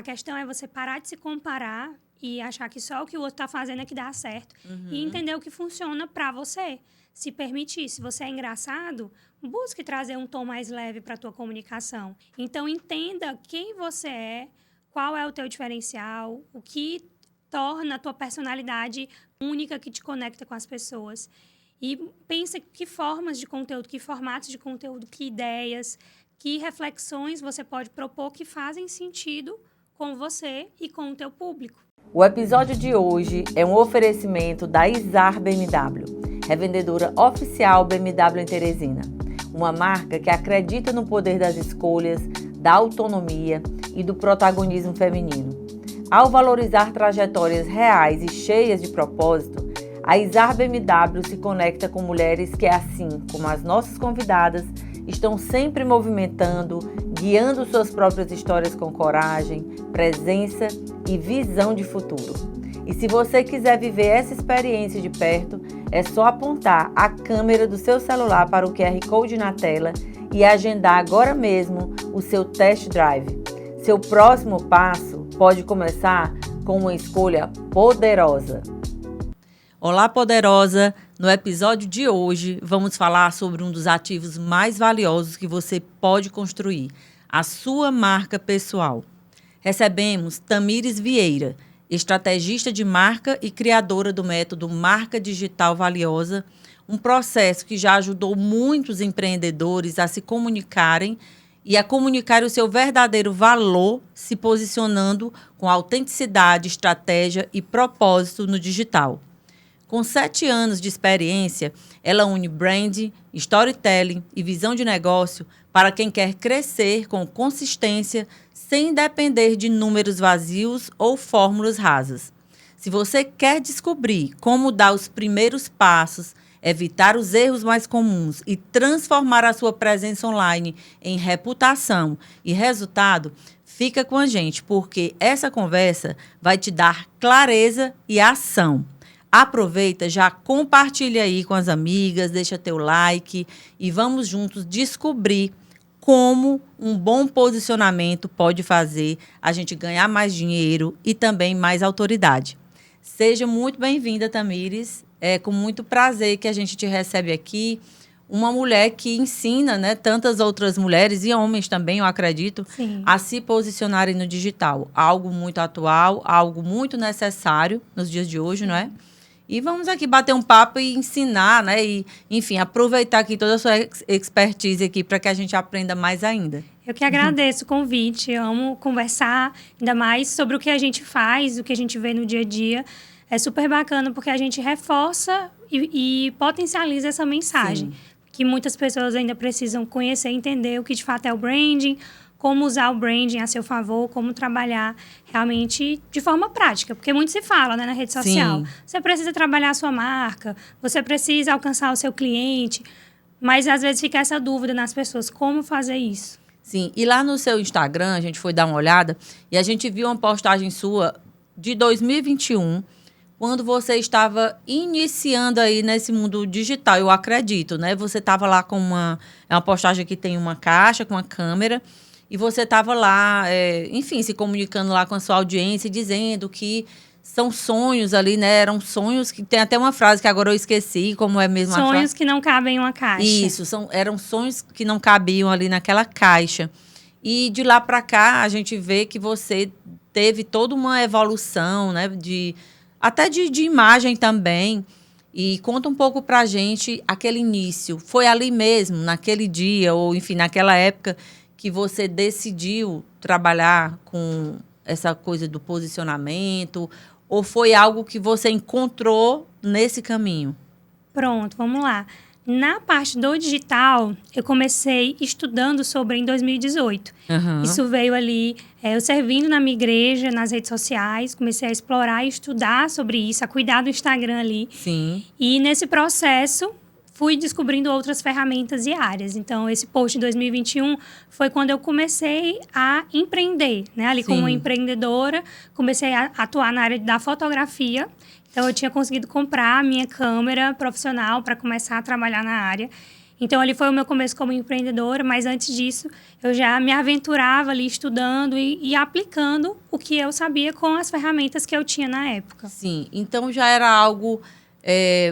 questão é você parar de se comparar e achar que só o que o outro está fazendo é que dá certo. E entender o que funciona para você. Se permitir. Se você é engraçado, busque trazer um tom mais leve para a tua comunicação. Então, entenda quem você é, qual é o teu diferencial, o que torna a tua personalidade única que te conecta com as pessoas. E pensa que formas de conteúdo, que formatos de conteúdo, que ideias, que reflexões você pode propor que fazem sentido com você e com o teu público. O episódio de hoje é um oferecimento da Izar BMW, revendedora oficial BMW em Teresina. Uma marca que acredita no poder das escolhas, da autonomia e do protagonismo feminino. Ao valorizar trajetórias reais e cheias de propósito, a Izar BMW se conecta com mulheres que, assim como as nossas convidadas, estão sempre movimentando, guiando suas próprias histórias com coragem, presença e visão de futuro. E se você quiser viver essa experiência de perto, é só apontar a câmera do seu celular para o QR Code na tela e agendar agora mesmo o seu test drive. Seu próximo passo pode começar com uma escolha poderosa. Olá, poderosa! No episódio de hoje, vamos falar sobre um dos ativos mais valiosos que você pode construir, a sua marca pessoal. Recebemos Tamires Vieira, estrategista de marca e criadora do método Marca Digital Valiosa, um processo que já ajudou muitos empreendedores a se comunicarem e a comunicar o seu verdadeiro valor, se posicionando com autenticidade, estratégia e propósito no digital. Com 7 anos de experiência, ela une branding, storytelling e visão de negócio para quem quer crescer com consistência, sem depender de números vazios ou fórmulas rasas. Se você quer descobrir como dar os primeiros passos, evitar os erros mais comuns e transformar a sua presença online em reputação e resultado, fica com a gente, porque essa conversa vai te dar clareza e ação. Aproveita, já compartilha aí com as amigas, deixa teu like e vamos juntos descobrir como um bom posicionamento pode fazer a gente ganhar mais dinheiro e também mais autoridade. Seja muito bem-vinda, Tamires. É com muito prazer que a gente te recebe aqui. Uma mulher que ensina, né, tantas outras mulheres e homens também, eu acredito, Sim, a se posicionarem no digital. Algo muito atual, algo muito necessário nos dias de hoje, não é? E vamos aqui bater um papo e ensinar, né? E, enfim, aproveitar aqui toda a sua expertise aqui para que a gente aprenda mais ainda. eu que agradeço o convite. Eu amo conversar ainda mais sobre o que a gente faz, o que a gente vê no dia a dia. É super bacana porque a gente reforça e potencializa essa mensagem. Sim. Que muitas pessoas ainda precisam conhecer e entender o que de fato é o branding, como usar o branding a seu favor, como trabalhar realmente de forma prática. Porque muito se fala, né, na rede social. Sim. Você precisa trabalhar a sua marca, você precisa alcançar o seu cliente, mas às vezes fica essa dúvida nas pessoas, como fazer isso? Sim, e lá no seu Instagram, a gente foi dar uma olhada e a gente viu uma postagem sua de 2021, quando você estava iniciando aí nesse mundo digital, eu acredito, né? Você estava lá com é uma postagem que tem uma caixa com uma câmera e você estava lá, enfim, se comunicando lá com a sua audiência, dizendo que são sonhos ali, né? Eram sonhos que tem até uma frase que agora eu esqueci, como é mesmo a frase. Sonhos que não cabem em uma caixa. Isso, eram sonhos que não cabiam ali naquela caixa. E de lá para cá, a gente vê que você teve toda uma evolução, né? Até de imagem também. E conta um pouco pra gente aquele início. Foi ali mesmo, naquele dia, ou enfim, naquela época, que você decidiu trabalhar com essa coisa do posicionamento? Ou foi algo que você encontrou nesse caminho? Pronto, vamos lá. Na parte do digital, eu comecei estudando sobre em 2018. Uhum. Isso veio ali, eu servindo na minha igreja, nas redes sociais, comecei a explorar e estudar sobre isso, a cuidar do Instagram ali. Sim. E nesse processo, fui descobrindo outras ferramentas e áreas. Então, esse post de 2021 foi quando eu comecei a empreender, né? Ali Sim. como uma empreendedora, comecei a atuar na área da fotografia. Então, eu tinha conseguido comprar a minha câmera profissional para começar a trabalhar na área. Então, ali foi o meu começo como empreendedora, mas antes disso, eu já me aventurava ali estudando e aplicando o que eu sabia com as ferramentas que eu tinha na época. Sim, então já era algo,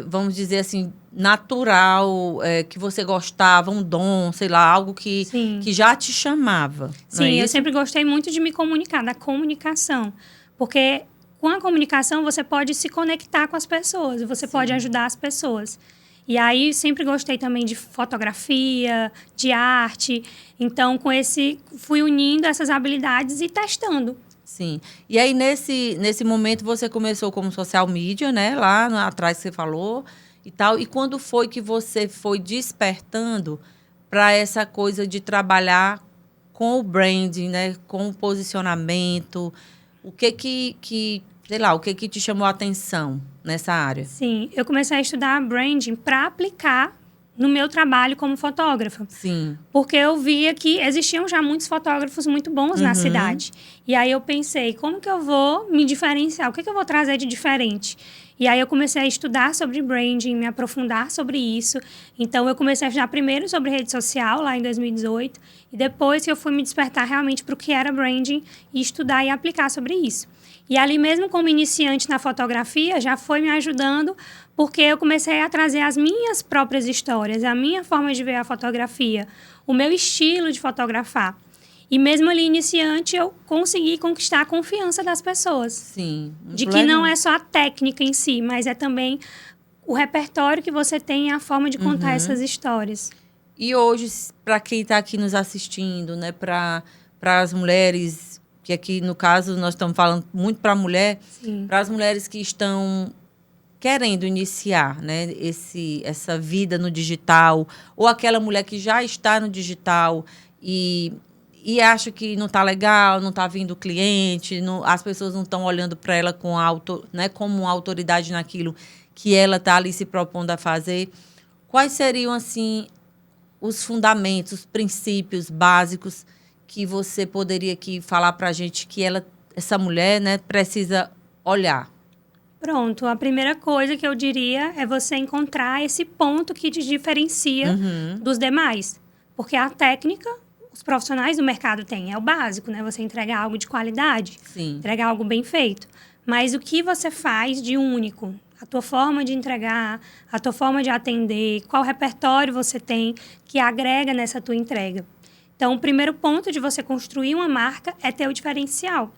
vamos dizer assim, natural, que você gostava, um dom, sei lá, algo que já te chamava. Sim, eu sempre gostei muito de me comunicar, da comunicação. Porque com a comunicação você pode se conectar com as pessoas, você pode ajudar as pessoas. E aí, sempre gostei também de fotografia, de arte. Então, fui unindo essas habilidades e testando. Sim. E aí, nesse momento, você começou como social media, né? Lá atrás que você falou e tal. E quando foi que você foi despertando para essa coisa de trabalhar com o branding, né? Com o posicionamento? O que sei lá, o que te chamou a atenção nessa área? Sim, eu comecei a estudar branding para aplicar no meu trabalho como fotógrafa. Sim. Porque eu via que existiam já muitos fotógrafos muito bons na cidade. E aí eu pensei, como que eu vou me diferenciar? O que eu vou trazer de diferente? E aí eu comecei a estudar sobre branding, me aprofundar sobre isso. Então eu comecei a estudar primeiro sobre rede social, lá em 2018. E depois que eu fui me despertar realmente para o que era branding e estudar e aplicar sobre isso. E ali mesmo como iniciante na fotografia, já foi me ajudando, porque eu comecei a trazer as minhas próprias histórias, a minha forma de ver a fotografia, o meu estilo de fotografar. E mesmo ali iniciante, eu consegui conquistar a confiança das pessoas. Sim. De que não é só a técnica em si, mas é também o repertório que você tem e a forma de contar essas histórias. E hoje, para quem está aqui nos assistindo, né, para as mulheres, que aqui, no caso, nós estamos falando muito para a mulher, para as mulheres que estão querendo iniciar, né, essa vida no digital, ou aquela mulher que já está no digital e acha que não está legal, não está vindo cliente, as pessoas não estão olhando para ela né, como uma autoridade naquilo que ela está ali se propondo a fazer. Quais seriam, assim, os fundamentos, os princípios básicos que você poderia aqui falar para a gente que essa mulher, né, precisa olhar? Pronto, a primeira coisa que eu diria é você encontrar esse ponto que te diferencia dos demais. Porque a técnica, os profissionais do mercado têm, é o básico, né? Você entregar algo de qualidade, entregar algo bem feito. Mas o que você faz de único? A tua forma de entregar, a tua forma de atender, qual repertório você tem que agrega nessa tua entrega. Então, o primeiro ponto de você construir uma marca é ter o diferencial.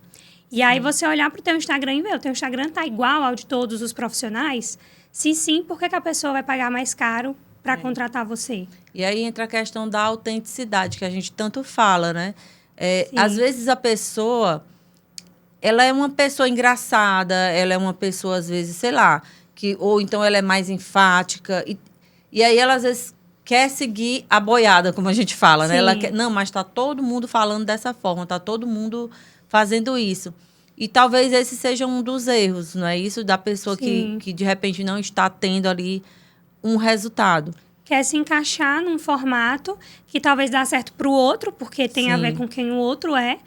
E aí, você olhar para o teu Instagram e ver, o teu Instagram está igual ao de todos os profissionais? Se sim, por que a pessoa vai pagar mais caro para contratar você? E aí entra a questão da autenticidade, que a gente tanto fala, né? Às vezes, a pessoa, ela é uma pessoa engraçada, ela é uma pessoa, às vezes, sei lá, ou então ela é mais enfática. E aí, ela, às vezes, quer seguir a boiada, como a gente fala, né? Ela quer, não, mas está todo mundo falando dessa forma, está todo mundo fazendo isso. E talvez esse seja um dos erros, não é isso? Da pessoa que de repente não está tendo ali um resultado. Quer se encaixar num formato que talvez dá certo para o outro, porque tem a ver com quem o outro é,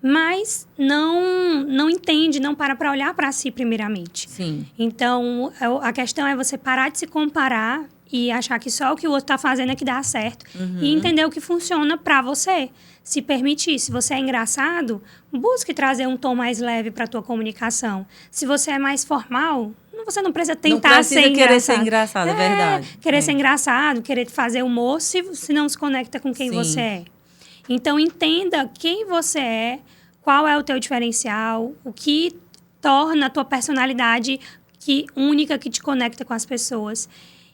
mas não entende, não para olhar para si primeiramente. Sim. Então, a questão é você parar de se comparar e achar que só o que o outro está fazendo é que dá certo. E entender o que funciona para você. Se permitir. Se você é engraçado, busque trazer um tom mais leve para a tua comunicação. Se você é mais formal, você não precisa tentar ser engraçado. Não precisa querer ser engraçado, é verdade. Querer ser engraçado, querer fazer humor, se não se conecta com quem você é. Então, entenda quem você é, qual é o teu diferencial, o que torna a tua personalidade única, que te conecta com as pessoas.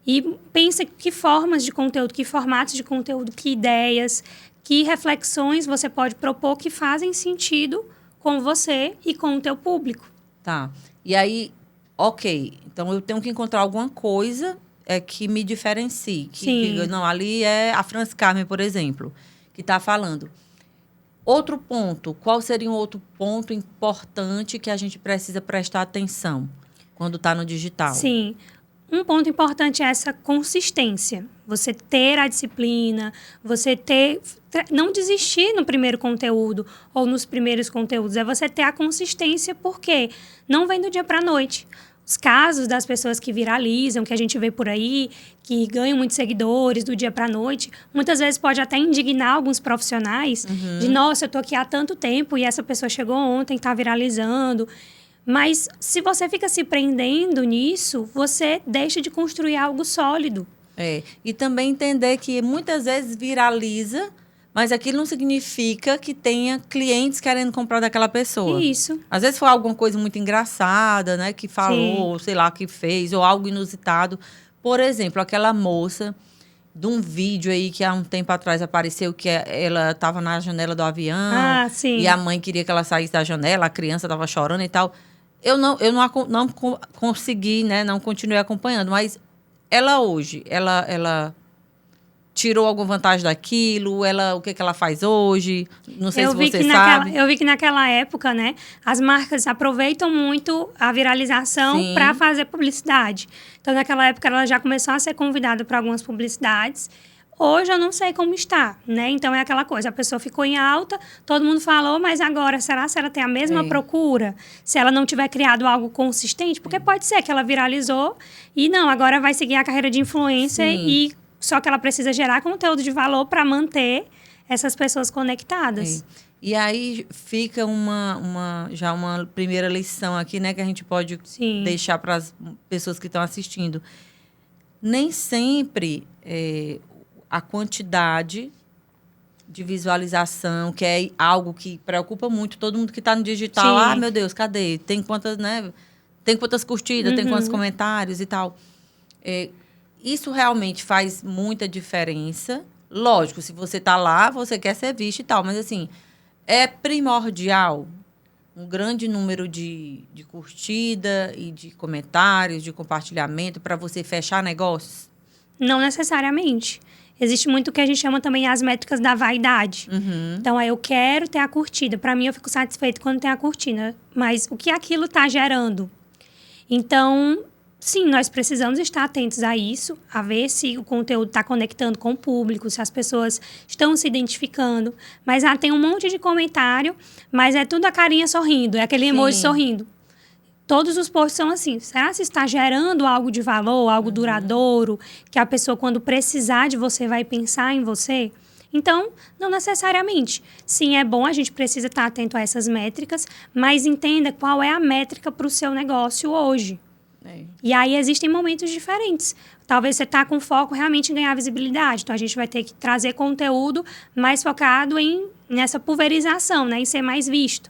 E pensa que formas de conteúdo, que formatos de conteúdo, que ideias, que reflexões você pode propor que fazem sentido com você e com o teu público. Tá. E aí, ok. Então, eu tenho que encontrar alguma coisa que me diferencie. Não, ali é a Franz Carmen, por exemplo, que está falando. Outro ponto. Qual seria um outro ponto importante que a gente precisa prestar atenção quando está no digital? Sim. Um ponto importante é essa consistência. Você ter a disciplina, você não desistir no primeiro conteúdo ou nos primeiros conteúdos. É você ter a consistência, porque não vem do dia para a noite. os casos das pessoas que viralizam, que a gente vê por aí, que ganham muitos seguidores do dia para a noite, muitas vezes pode até indignar alguns profissionais de, nossa, eu tô aqui há tanto tempo e essa pessoa chegou ontem, tá viralizando. Mas se você fica se prendendo nisso, você deixa de construir algo sólido. E também entender que muitas vezes viraliza, mas aquilo não significa que tenha clientes querendo comprar daquela pessoa. Isso. Às vezes foi alguma coisa muito engraçada, né? Que falou, sei lá, que fez, ou algo inusitado. Por exemplo, aquela moça de um vídeo aí que há um tempo atrás apareceu que ela estava na janela do avião. E a mãe queria que ela saísse da janela, a criança estava chorando e tal. Eu não consegui, né? Não continuei acompanhando, mas ela hoje, ela tirou alguma vantagem daquilo? O que ela faz hoje? Não sei se você sabe. Eu vi que naquela época, né, as marcas aproveitam muito a viralização para fazer publicidade. Então, naquela época, ela já começou a ser convidada para algumas publicidades. Hoje, eu não sei como está, né? Então, é aquela coisa, a pessoa ficou em alta, todo mundo falou, mas agora, será se ela tem a mesma procura? Se ela não tiver criado algo consistente? Porque pode ser que ela viralizou e não, agora vai seguir a carreira de influencer e só que ela precisa gerar conteúdo de valor para manter essas pessoas conectadas. E aí fica já uma primeira lição aqui, né? Que a gente pode deixar para as pessoas que estão assistindo. Nem sempre a quantidade de visualização, que é algo que preocupa muito todo mundo que está no digital. Ah, meu Deus, cadê? Tem quantas, né? Tem quantas curtidas, tem quantos comentários e tal. Isso realmente faz muita diferença. Lógico, se você está lá, você quer ser visto e tal. Mas, assim, é primordial um grande número de curtida e de comentários, de compartilhamento para você fechar negócios? Não necessariamente. Existe muito o que a gente chama também as métricas da vaidade. Então, eu quero ter a curtida. Para mim, eu fico satisfeito quando tem a curtida. Mas o que aquilo está gerando? Então, sim, nós precisamos estar atentos a isso, a ver se o conteúdo está conectando com o público, se as pessoas estão se identificando. Mas tem um monte de comentário, mas é tudo a carinha sorrindo, é aquele emoji sorrindo. Todos os posts são assim. Será que está gerando algo de valor, algo duradouro, que a pessoa, quando precisar de você, vai pensar em você? Então, não necessariamente. Sim, é bom, a gente precisa estar atento a essas métricas, mas entenda qual é a métrica para o seu negócio hoje. E aí, existem momentos diferentes. Talvez você está com foco realmente em ganhar visibilidade. Então, a gente vai ter que trazer conteúdo mais focado nessa pulverização, né? Em ser mais visto.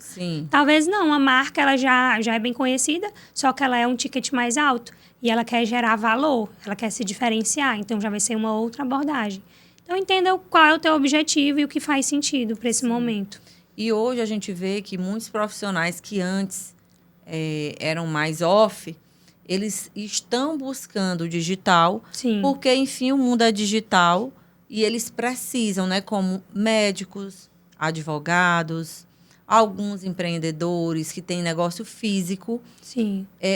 Talvez não. A marca ela já é bem conhecida, só que ela é um ticket mais alto. E ela quer gerar valor, ela quer se diferenciar. Então, já vai ser uma outra abordagem. Então, entenda qual é o teu objetivo e o que faz sentido para esse momento. E hoje a gente vê que muitos profissionais que antes eram mais off, eles estão buscando o digital, porque, enfim, o mundo é digital e eles precisam, né, como médicos, advogados, alguns empreendedores que têm negócio físico,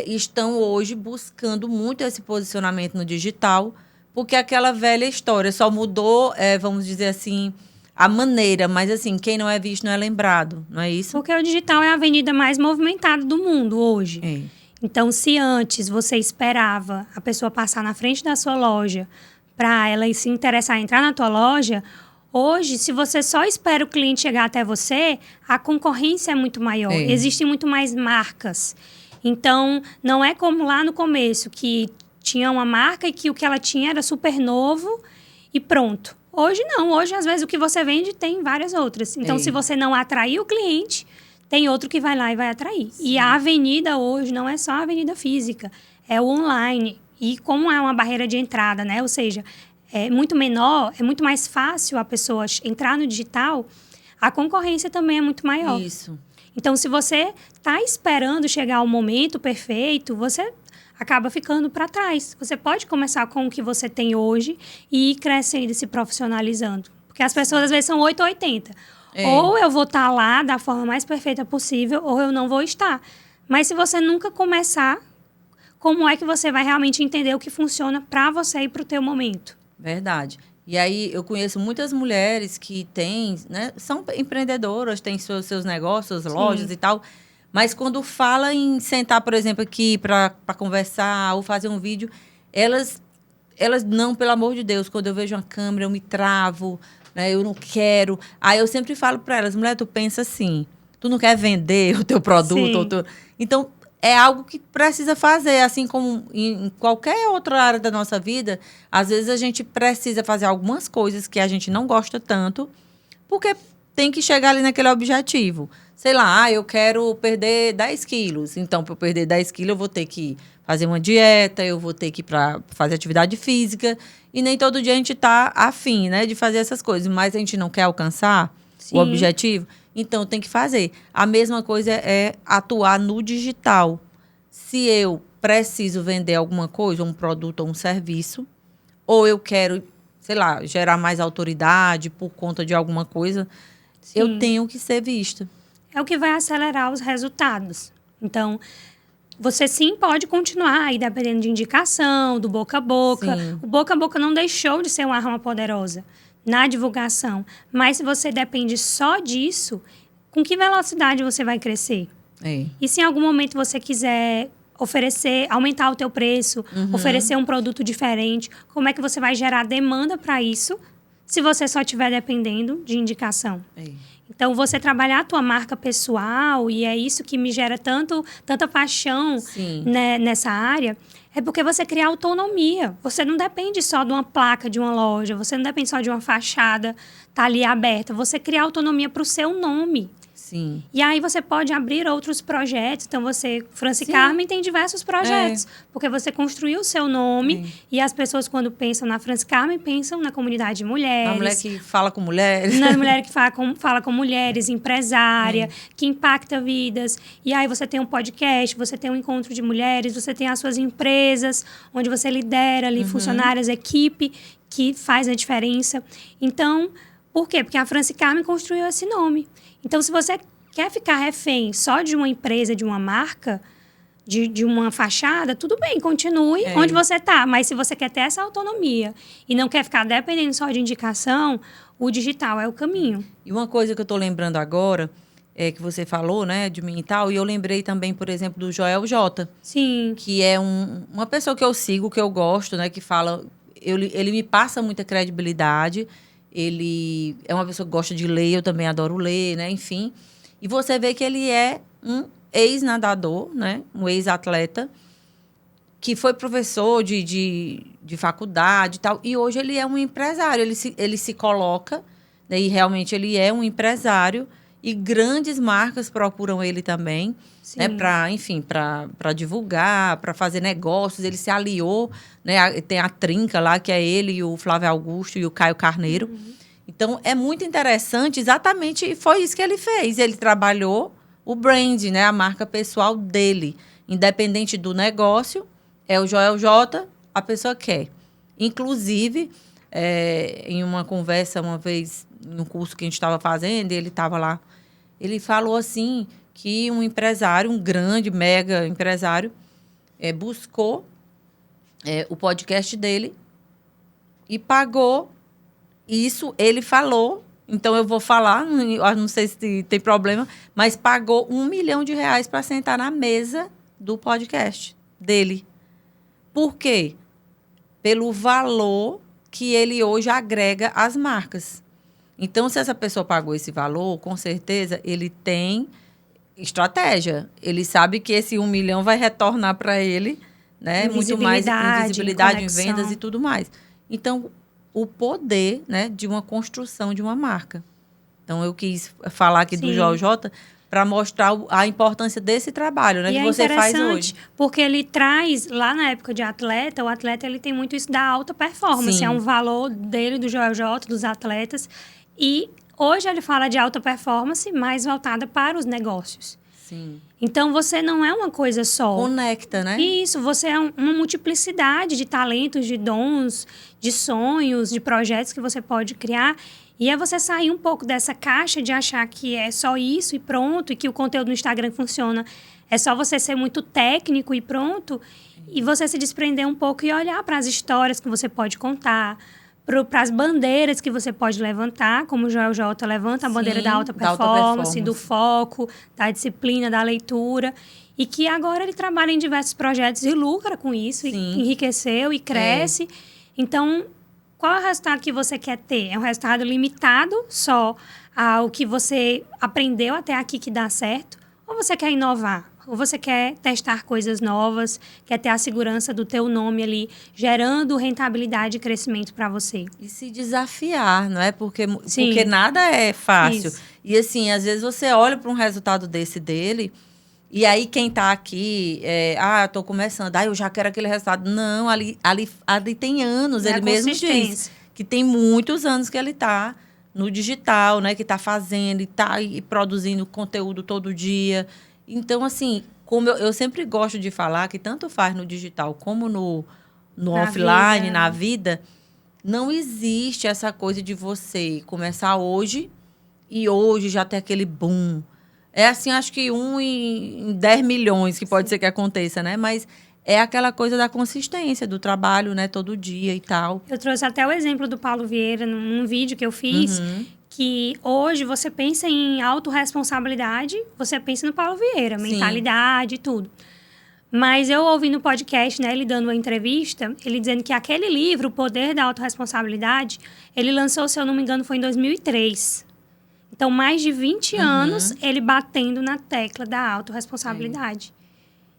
estão hoje buscando muito esse posicionamento no digital, porque aquela velha história só mudou, vamos dizer assim, a maneira, mas assim, quem não é visto não é lembrado, não é isso? Porque o digital é a avenida mais movimentada do mundo hoje. Então, se antes você esperava a pessoa passar na frente da sua loja para ela se interessar em entrar na tua loja, hoje, se você só espera o cliente chegar até você, a concorrência é muito maior. Existem muito mais marcas. Então, não é como lá no começo, que tinha uma marca e que o que ela tinha era super novo e pronto. Hoje, não. Hoje, às vezes, o que você vende tem várias outras. Então, se você não atrair o cliente, tem outro que vai lá e vai atrair. E a avenida hoje não é só a avenida física, é o online. E como é uma barreira de entrada, né? Ou seja, é muito menor, é muito mais fácil a pessoa entrar no digital, a concorrência também é muito maior. Então, se você está esperando chegar o momento perfeito, você acaba ficando para trás. Você pode começar com o que você tem hoje e ir crescendo e se profissionalizando. Porque as pessoas, às vezes, são 8 ou 80. Ou eu vou estar lá da forma mais perfeita possível, ou eu não vou estar. Mas se você nunca começar, como é que você vai realmente entender o que funciona para você e para o teu momento? Verdade. E aí, eu conheço muitas mulheres que têm, né, são empreendedoras, têm seus negócios, suas lojas e tal, Mas quando fala em sentar, por exemplo, aqui para conversar ou fazer um vídeo, elas não, pelo amor de Deus, quando eu vejo uma câmera, eu me travo, né? Eu não quero. Aí eu sempre falo para elas, mulher, tu pensa assim, tu não quer vender o teu produto? Então, é algo que precisa fazer, assim como em qualquer outra área da nossa vida, às vezes a gente precisa fazer algumas coisas que a gente não gosta tanto, porque tem que chegar ali naquele objetivo. Sei lá, eu quero perder 10 quilos. Então, para eu perder 10 quilos, eu vou ter que fazer uma dieta, eu vou ter que ir para fazer atividade física. E nem todo dia a gente está afim, né, de fazer essas coisas. Mas a gente não quer alcançar o objetivo. Então, tem que fazer. A mesma coisa é atuar no digital. Se eu preciso vender alguma coisa, um produto ou um serviço, ou eu quero, sei lá, gerar mais autoridade por conta de alguma coisa, eu tenho que ser vista. É o que vai acelerar os resultados. Então, você sim pode continuar aí dependendo de indicação, do boca a boca. Sim. O boca a boca não deixou de ser uma arma poderosa na divulgação. Mas se você depende só disso, com que velocidade você vai crescer? E se em algum momento você quiser oferecer, aumentar o teu preço, oferecer um produto diferente, como é que você vai gerar demanda para isso se você só estiver dependendo de indicação? Então, você trabalhar a tua marca pessoal, e é isso que me gera tanta paixão, né, nessa área, é porque você cria autonomia. Você não depende só de uma placa de uma loja, você não depende só de uma fachada tá ali aberta. Você cria autonomia para o seu nome. Sim. E aí você pode abrir outros projetos. Então, Franci Carmen tem diversos projetos. Porque você construiu o seu nome. E as pessoas, quando pensam na Franci Carmen, pensam na comunidade de mulheres. A mulher que fala com mulheres. Na mulher que fala com mulheres, empresária, que impacta vidas. E aí você tem um podcast, você tem um encontro de mulheres, você tem as suas empresas, onde você lidera ali funcionárias, equipe, que faz a diferença. Então, por quê? Porque a Franci Carmen construiu esse nome. Então, se você quer ficar refém só de uma empresa, de uma marca, de uma fachada, tudo bem, continue onde você está. Mas se você quer ter essa autonomia e não quer ficar dependendo só de indicação, o digital é o caminho. E uma coisa que eu estou lembrando agora, que você falou, né, de mim e tal, e eu lembrei também, por exemplo, do Joel J. Sim. Que é uma pessoa que eu sigo, que eu gosto, né, que fala... Ele me passa muita credibilidade. Ele é uma pessoa que gosta de ler, eu também adoro ler, né? Enfim. E você vê que ele é um ex-nadador, né? Um ex-atleta, que foi professor de faculdade e tal. E hoje ele é um empresário. Ele se coloca, né? E realmente ele é um empresário. E grandes marcas procuram ele também, né? Para divulgar, para fazer negócios. Ele se aliou, né? Tem a trinca lá, que é ele e o Flávio Augusto e o Caio Carneiro. Então, é muito interessante, exatamente, foi isso que ele fez. Ele trabalhou o brand, né? A marca pessoal dele. Independente do negócio, é o Joel J, a pessoa quer. Inclusive, em uma conversa, uma vez, no curso que a gente estava fazendo, ele estava lá, ele falou assim, que um empresário, um grande, mega empresário, buscou o podcast dele e pagou. Isso ele falou, então eu vou falar, não sei se tem problema, mas pagou R$1 milhão para sentar na mesa do podcast dele. Por quê? Pelo valor que ele hoje agrega às marcas. Então, se essa pessoa pagou esse valor, com certeza ele tem estratégia. Ele sabe que esse 1 milhão vai retornar para ele, né? Muito mais em visibilidade, em vendas e tudo mais. Então, o poder, né, de uma construção de uma marca. Então, eu quis falar aqui do Joel J para mostrar a importância desse trabalho, né, que você faz hoje. Porque ele traz, lá na época de atleta, o atleta ele tem muito isso da alta performance. É um valor dele, do Joel J, dos atletas. E hoje ele fala de alta performance, mais voltada para os negócios. Sim. Então, você não é uma coisa só. Conecta, né? Isso, você é uma multiplicidade de talentos, de dons, de sonhos, de projetos que você pode criar. E é você sair um pouco dessa caixa de achar que é só isso e pronto, e que o conteúdo no Instagram funciona. É só você ser muito técnico e pronto, e você se desprender um pouco e olhar para as histórias que você pode contar, para as bandeiras que você pode levantar, como o Joel J levanta a bandeira da alta performance, do foco, da disciplina, da leitura. E que agora ele trabalha em diversos projetos e lucra com isso, e enriqueceu e cresce. Então, qual é o resultado que você quer ter? É um resultado limitado só ao que você aprendeu até aqui que dá certo? Ou você quer inovar? Ou você quer testar coisas novas, quer ter a segurança do teu nome ali, gerando rentabilidade e crescimento para você? E se desafiar, não é? Porque nada é fácil. Isso. E assim, às vezes você olha para um resultado dele, e aí quem está aqui, estou começando, eu já quero aquele resultado. Não, ali tem anos, ele mesmo diz que tem muitos anos que ele está no digital, né? Que está fazendo e está produzindo conteúdo todo dia. Então, assim, como eu sempre gosto de falar que tanto faz no digital como no offline, na vida, não existe essa coisa de você começar hoje e hoje já ter aquele boom. É assim, acho que 1 em 10 milhões que pode ser que aconteça, né? Mas é aquela coisa da consistência, do trabalho, né? Todo dia e tal. Eu trouxe até o exemplo do Paulo Vieira num vídeo que eu fiz, que hoje você pensa em autorresponsabilidade, você pensa no Paulo Vieira, mentalidade e tudo. Mas eu ouvi no podcast, né, ele dando uma entrevista, ele dizendo que aquele livro, O Poder da Autorresponsabilidade, ele lançou, se eu não me engano, foi em 2003. Então, mais de 20 anos ele batendo na tecla da autorresponsabilidade.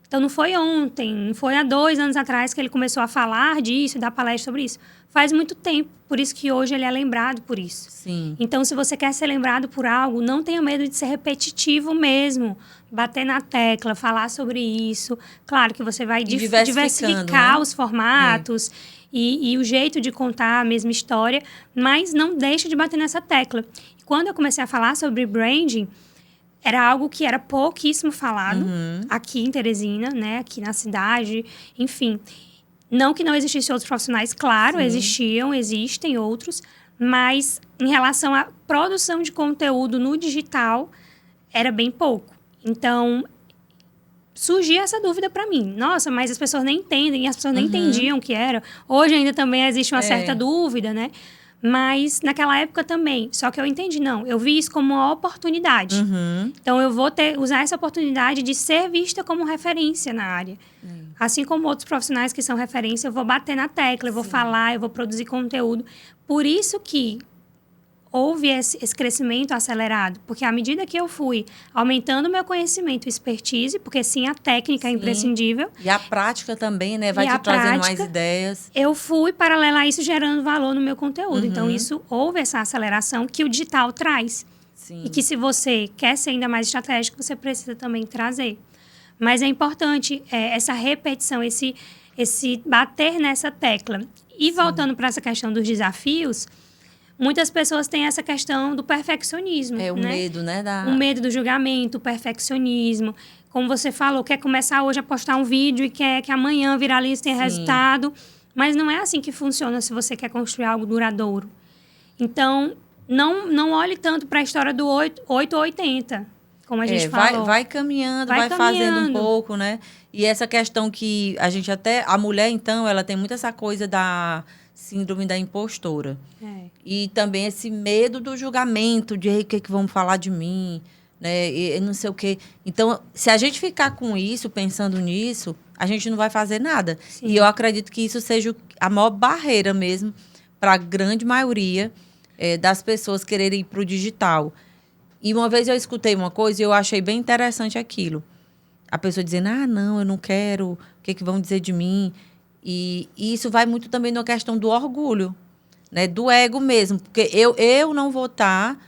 Então, não foi ontem, não foi há 2 anos atrás que ele começou a falar disso, dar palestra sobre isso. Faz muito tempo, por isso que hoje ele é lembrado por isso. Sim. Então, se você quer ser lembrado por algo, não tenha medo de ser repetitivo mesmo. Bater na tecla, falar sobre isso. Claro que você vai diversificar, né, os formatos e o jeito de contar a mesma história, mas não deixa de bater nessa tecla. Quando eu comecei a falar sobre branding, era algo que era pouquíssimo falado aqui em Teresina, né? Aqui na cidade, enfim. Não que não existissem outros profissionais, claro, existem outros, mas em relação à produção de conteúdo no digital, era bem pouco. Então, surgia essa dúvida para mim. Nossa, mas as pessoas nem entendem, e as pessoas nem entendiam o que era. Hoje ainda também existe uma certa dúvida, né? Mas naquela época também. Só que eu entendi, não. Eu vi isso como uma oportunidade. Então, eu vou usar essa oportunidade de ser vista como referência na área. Assim como outros profissionais que são referência, eu vou bater na tecla, eu vou falar, eu vou produzir conteúdo. Por isso que houve esse crescimento acelerado. Porque à medida que eu fui aumentando o meu conhecimento e expertise, porque sim, a técnica é imprescindível. E a prática também, né? Vai te trazendo mais ideias. Eu fui, paralelo a isso, gerando valor no meu conteúdo. Então, houve essa aceleração que o digital traz. Sim. E que se você quer ser ainda mais estratégico, você precisa também trazer. Mas é importante essa repetição, esse bater nessa tecla. E voltando para essa questão dos desafios, muitas pessoas têm essa questão do perfeccionismo. O medo, né? O medo do julgamento, o perfeccionismo. Como você falou, quer começar hoje a postar um vídeo e quer que amanhã viralize e tenha resultado. Mas não é assim que funciona se você quer construir algo duradouro. Então, não olhe tanto para a história do 8 ou 80, como a gente falou. Vai caminhando, vai fazendo um pouco, né? E essa questão que a gente até... A mulher, então, ela tem muito essa coisa da síndrome da impostora. E também esse medo do julgamento, de o que vão falar de mim, né? E não sei o quê. Então, se a gente ficar com isso, pensando nisso, a gente não vai fazer nada. Sim. E eu acredito que isso seja a maior barreira mesmo para a grande maioria das pessoas quererem ir para o digital. E uma vez eu escutei uma coisa e eu achei bem interessante aquilo. A pessoa dizendo, não, eu não quero, o que vão dizer de mim? E isso vai muito também na questão do orgulho, né? Do ego mesmo. Porque eu não vou estar,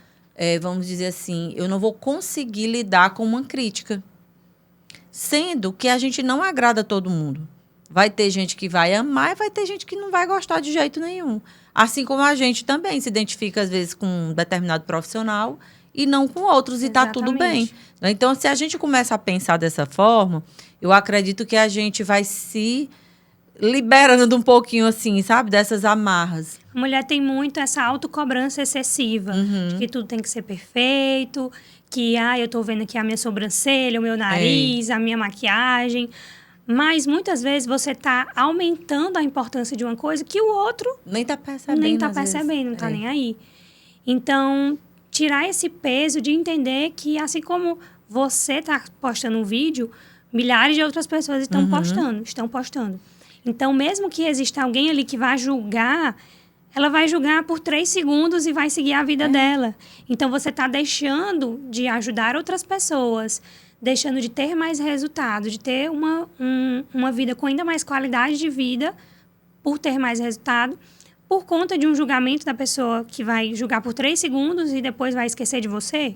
vamos dizer assim, eu não vou conseguir lidar com uma crítica. Sendo que a gente não agrada todo mundo. Vai ter gente que vai amar e vai ter gente que não vai gostar de jeito nenhum. Assim como a gente também se identifica, às vezes, com um determinado profissional e não com outros, e está tudo bem. Então, se a gente começa a pensar dessa forma, eu acredito que a gente vai se liberando um pouquinho, assim, sabe? Dessas amarras. A mulher tem muito essa autocobrança excessiva, de que tudo tem que ser perfeito, que, eu tô vendo aqui a minha sobrancelha, o meu nariz, a minha maquiagem. Mas muitas vezes você está aumentando a importância de uma coisa que o outro nem está percebendo. Não está nem aí. Então, tirar esse peso de entender que, assim como você está postando um vídeo, milhares de outras pessoas estão postando. Então, mesmo que exista alguém ali que vá julgar, ela vai julgar por 3 segundos e vai seguir a vida dela. Então, você está deixando de ajudar outras pessoas, deixando de ter mais resultado, de ter uma vida com ainda mais qualidade de vida por ter mais resultado, por conta de um julgamento da pessoa que vai julgar por 3 segundos e depois vai esquecer de você.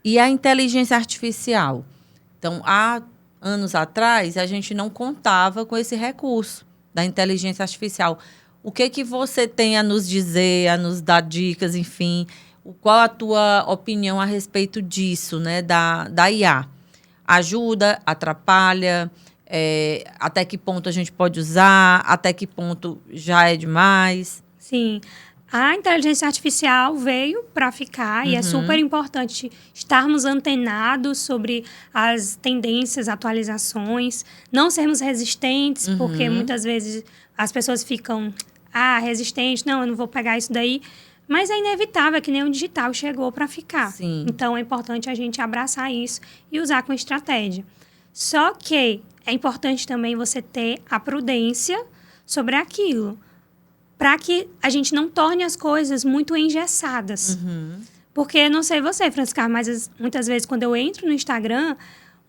E a inteligência artificial? Então, há anos atrás, a gente não contava com esse recurso da inteligência artificial. O que você tem a nos dizer, a nos dar dicas, enfim? Qual a tua opinião a respeito disso, né, da IA? Ajuda, atrapalha? Até que ponto a gente pode usar? Até que ponto já é demais? Sim. A inteligência artificial veio para ficar e é super importante estarmos antenados sobre as tendências, atualizações, não sermos resistentes, porque muitas vezes as pessoas ficam resistente, não, eu não vou pegar isso daí. Mas é inevitável, que nem o digital chegou para ficar. Sim. Então, é importante a gente abraçar isso e usar com estratégia. Só que é importante também você ter a prudência sobre aquilo, para que a gente não torne as coisas muito engessadas. Porque, não sei você, Francisca, mas muitas vezes quando eu entro no Instagram,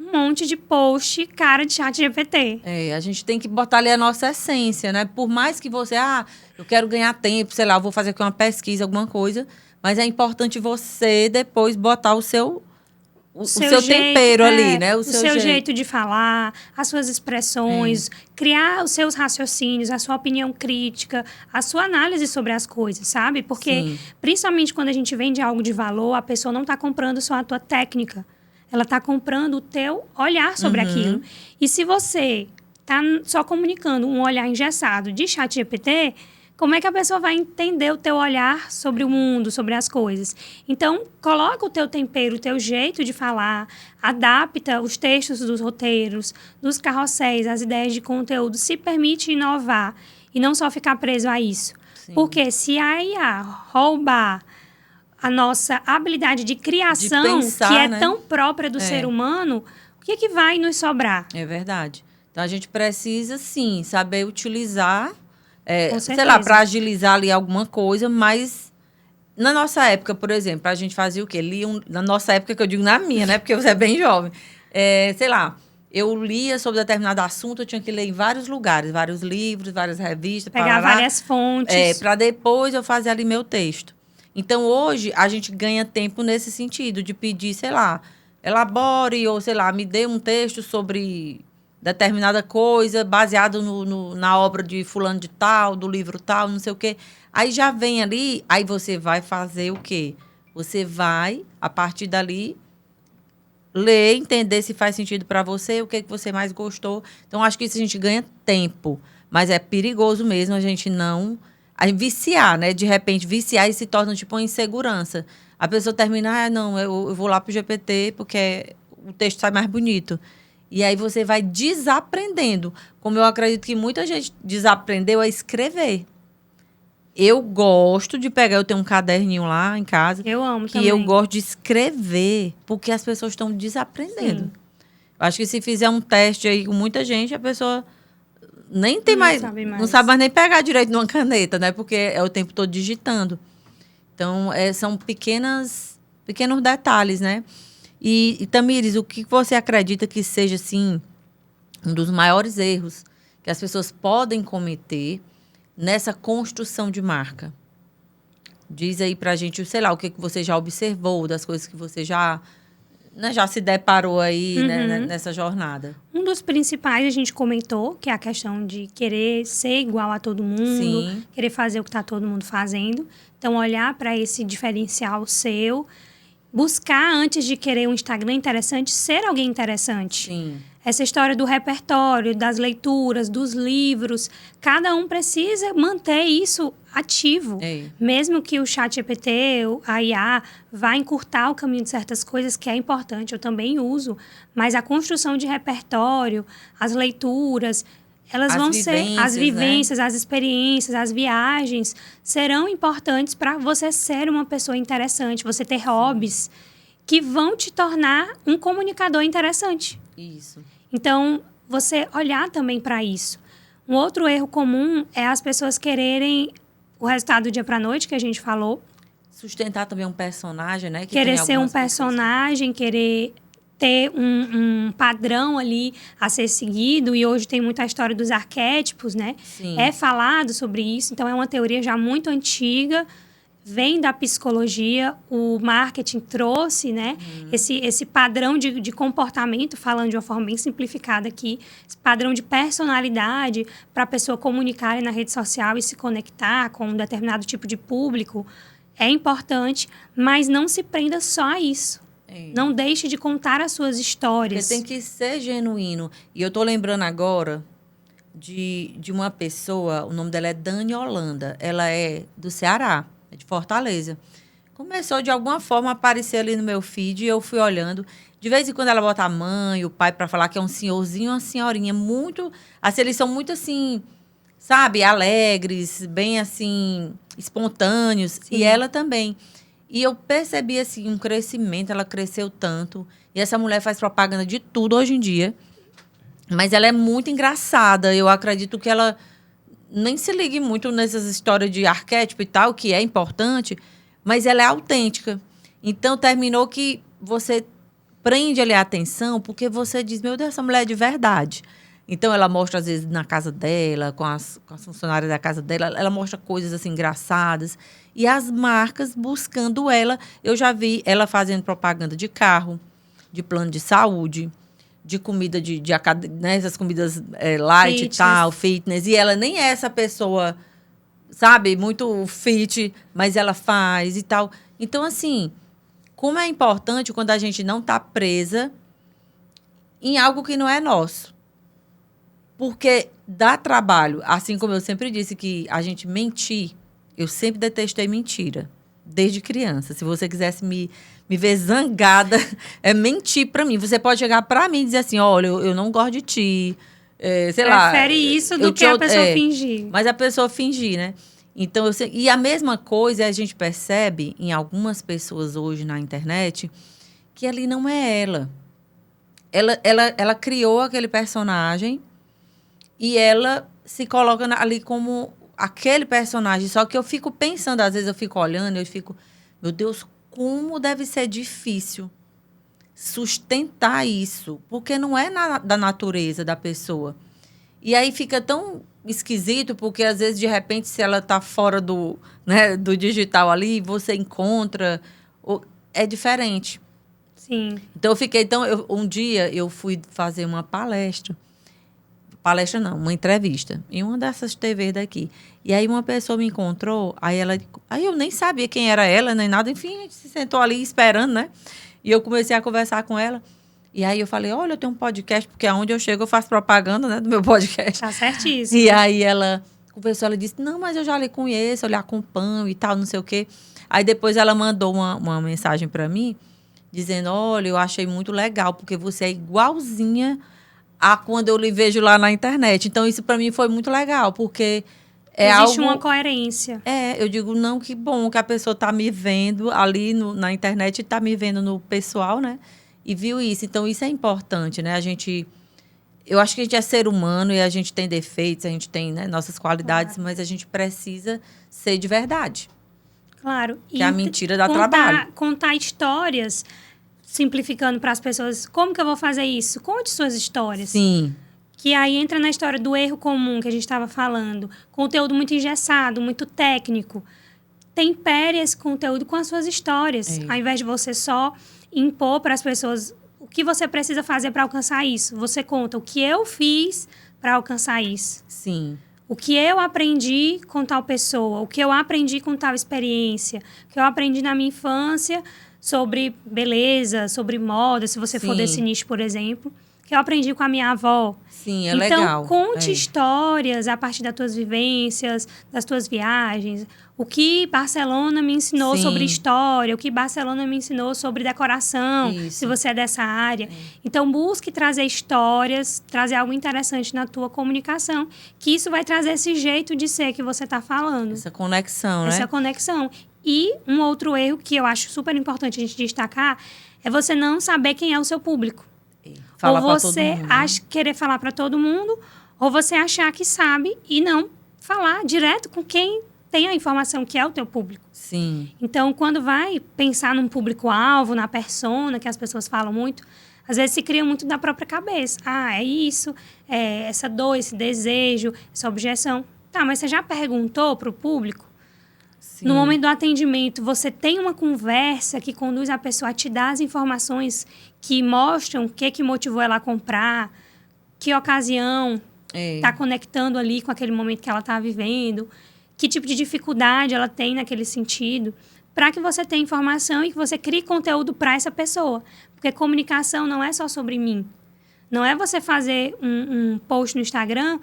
um monte de post cara de ChatGPT. A gente tem que botar ali a nossa essência, né? Por mais que você, eu quero ganhar tempo, sei lá, eu vou fazer aqui uma pesquisa, alguma coisa, mas é importante você depois botar o seu jeito, tempero ali, né? O seu jeito de falar, as suas expressões, criar os seus raciocínios, a sua opinião crítica, a sua análise sobre as coisas, sabe? Porque, principalmente quando a gente vende algo de valor, a pessoa não está comprando só a tua técnica. Ela está comprando o teu olhar sobre aquilo. E se você está só comunicando um olhar engessado de ChatGPT, como é que a pessoa vai entender o teu olhar sobre o mundo, sobre as coisas? Então, coloca o teu tempero, o teu jeito de falar, adapta os textos dos roteiros, dos carrosséis, as ideias de conteúdo, se permite inovar e não só ficar preso a isso. Porque se a IA roubar a nossa habilidade de criação, de pensar, que é tão própria do ser humano, o que vai nos sobrar? É verdade. Então, a gente precisa, sim, saber utilizar, sei lá, para agilizar ali alguma coisa, mas na nossa época, por exemplo, a gente fazia o quê? Na nossa época, que eu digo na minha, né? Porque você é bem jovem. Sei lá, eu lia sobre determinado assunto, eu tinha que ler em vários lugares, vários livros, várias revistas. Pegar várias fontes. Para depois eu fazer ali meu texto. Então, hoje, a gente ganha tempo nesse sentido, de pedir, sei lá, elabore ou, sei lá, me dê um texto sobre determinada coisa, baseado na obra de fulano de tal, do livro tal, não sei o quê. Aí já vem ali, aí você vai fazer o quê? Você vai, a partir dali, ler, entender se faz sentido para você, o que você mais gostou. Então, acho que isso a gente ganha tempo, mas é perigoso mesmo a gente não... viciar, né? De repente, viciar e se torna tipo uma insegurança. A pessoa termina, não, eu vou lá pro GPT porque o texto sai mais bonito. E aí você vai desaprendendo. Como eu acredito que muita gente desaprendeu a escrever. Eu gosto de pegar, eu tenho um caderninho lá em casa. Eu amo que também. Eu gosto de escrever, porque as pessoas estão desaprendendo. Sim. Acho que se fizer um teste aí com muita gente, a pessoa... nem tem mais, não sabe mais nem pegar direito numa caneta, né? Porque é o tempo todo digitando. Então, são pequenos detalhes, né? E Tamires, o que você acredita que seja, assim, um dos maiores erros que as pessoas podem cometer nessa construção de marca? Diz aí pra gente, sei lá, o que você já observou, das coisas que você já se deparou aí, né, nessa jornada. Um dos principais a gente comentou, que é a questão de querer ser igual a todo mundo, querer fazer o que está todo mundo fazendo. Então, olhar para esse diferencial seu buscar, antes de querer um Instagram interessante, ser alguém interessante. Sim. Essa história do repertório, das leituras, dos livros, cada um precisa manter isso ativo. Mesmo que o ChatGPT, a IA, vá encurtar o caminho de certas coisas, que é importante, eu também uso, mas a construção de repertório, as leituras, elas vão ser as vivências, né? As experiências, as viagens serão importantes para você ser uma pessoa interessante, você ter hobbies que vão te tornar um comunicador interessante. Isso. Então, você olhar também para isso. Um outro erro comum é as pessoas quererem o resultado do dia para noite, que a gente falou. Sustentar também um personagem, né? Querer ser um personagem, querer ter um padrão ali a ser seguido. E hoje tem muita história dos arquétipos, né? Sim. É falado sobre isso. Então, é uma teoria já muito antiga. Vem da psicologia, o marketing trouxe, né, esse padrão de comportamento, falando de uma forma bem simplificada aqui, esse padrão de personalidade para a pessoa comunicar na rede social e se conectar com um determinado tipo de público, é importante, mas não se prenda só a isso. Não deixe de contar as suas histórias. Porque tem que ser genuíno. E eu tô lembrando agora de uma pessoa, o nome dela é Dani Holanda, ela é do Ceará. É de Fortaleza. Começou, de alguma forma, a aparecer ali no meu feed e eu fui olhando. De vez em quando ela bota a mãe, o pai, para falar que é um senhorzinho e uma senhorinha. Muito... Assim, eles são muito, assim, sabe? Alegres, bem, assim, espontâneos. Sim. E ela também. E eu percebi, assim, um crescimento. Ela cresceu tanto. E essa mulher faz propaganda de tudo hoje em dia. Mas ela é muito engraçada. Eu acredito que ela... nem se ligue muito nessas histórias de arquétipo e tal, que é importante, mas ela é autêntica. Então, terminou que você prende ali a atenção, porque você diz, meu Deus, essa mulher é de verdade. Então, ela mostra, às vezes, na casa dela, com as funcionárias da casa dela, ela mostra coisas, assim, engraçadas. E as marcas buscando ela. Eu já vi ela fazendo propaganda de carro, de plano de saúde, de comida, né, essas comidas light fitness. E tal, fitness. E ela nem é essa pessoa, sabe, muito fit, mas ela faz e tal. Então, assim, como é importante quando a gente não está presa em algo que não é nosso. Porque dá trabalho. Assim como eu sempre disse que a gente mentir, eu sempre detestei mentira, desde criança. Se você quisesse me ver zangada, é mentir para mim. Você pode chegar para mim e dizer assim, olha, eu não gosto de ti, sei lá. Prefere isso do que a pessoa fingir. Mas a pessoa fingir, né? Então, e a mesma coisa a gente percebe em algumas pessoas hoje na internet, que ali não é ela. Ela criou aquele personagem e ela se coloca ali como aquele personagem. Só que eu fico pensando, às vezes eu fico olhando, eu fico, meu Deus, como deve ser difícil sustentar isso, porque não é da natureza da pessoa. E aí fica tão esquisito, porque às vezes, de repente, se ela está fora do digital ali, você encontra, é diferente. Sim. Então, um dia eu fui fazer uma palestra não, uma entrevista, em uma dessas TVs daqui. E aí uma pessoa me encontrou, aí eu nem sabia quem era ela, nem nada, enfim, a gente se sentou ali esperando, né? E eu comecei a conversar com ela. E aí eu falei, olha, eu tenho um podcast, porque aonde eu chego eu faço propaganda, né, do meu podcast. Tá certíssimo. E aí ela conversou, ela disse, não, mas eu já lhe conheço, eu lhe acompanho e tal, não sei o quê. Aí depois ela mandou uma mensagem para mim, dizendo, olha, eu achei muito legal, porque você é igualzinha a quando eu lhe vejo lá na internet. Então, isso para mim foi muito legal, porque existe uma coerência. Eu digo, não, que bom que a pessoa está me vendo ali na internet e está me vendo no pessoal, né? E viu isso. Então, isso é importante, né? Eu acho que a gente é ser humano e a gente tem defeitos, a gente tem, né, nossas qualidades, claro, mas a gente precisa ser de verdade. Claro. Que a mentira dá trabalho. Contar histórias, simplificando para as pessoas, como que eu vou fazer isso? Conte suas histórias. Sim. Que aí entra na história do erro comum que a gente estava falando. Conteúdo muito engessado, muito técnico. Tempere esse conteúdo com as suas histórias. Ao invés de você só impor para as pessoas o que você precisa fazer para alcançar isso. Você conta o que eu fiz para alcançar isso. Sim. O que eu aprendi com tal pessoa, o que eu aprendi com tal experiência, o que eu aprendi na minha infância sobre beleza, sobre moda, se você for Sim. desse nicho, por exemplo, que eu aprendi com a minha avó. Sim, é Então, legal. conte histórias a partir das tuas vivências, das tuas viagens. O que Barcelona me ensinou Sim. sobre história, o que Barcelona me ensinou sobre decoração, Isso. se você é dessa área. Então, busque trazer histórias, trazer algo interessante na tua comunicação, que isso vai trazer esse jeito de ser que você está falando. Essa conexão, né? Essa conexão. E um outro erro que eu acho super importante a gente destacar é você não saber quem é o seu público. Fala ou pra você todo mundo, né? querer falar para todo mundo, ou você achar que sabe e não falar direto com quem tem a informação que é o teu público. Sim. Então, quando vai pensar num público-alvo, na persona, que as pessoas falam muito, às vezes se cria muito da própria cabeça. Ah, é isso, é essa dor, esse desejo, essa objeção. Tá, mas você já perguntou para o público? Sim. No momento do atendimento, você tem uma conversa que conduz a pessoa a te dar as informações que mostram o que motivou ela a comprar, que ocasião está conectando ali com aquele momento que ela está vivendo, que tipo de dificuldade ela tem naquele sentido, para que você tenha informação e que você crie conteúdo para essa pessoa. Porque comunicação não é só sobre mim. Não é você fazer um post no Instagram,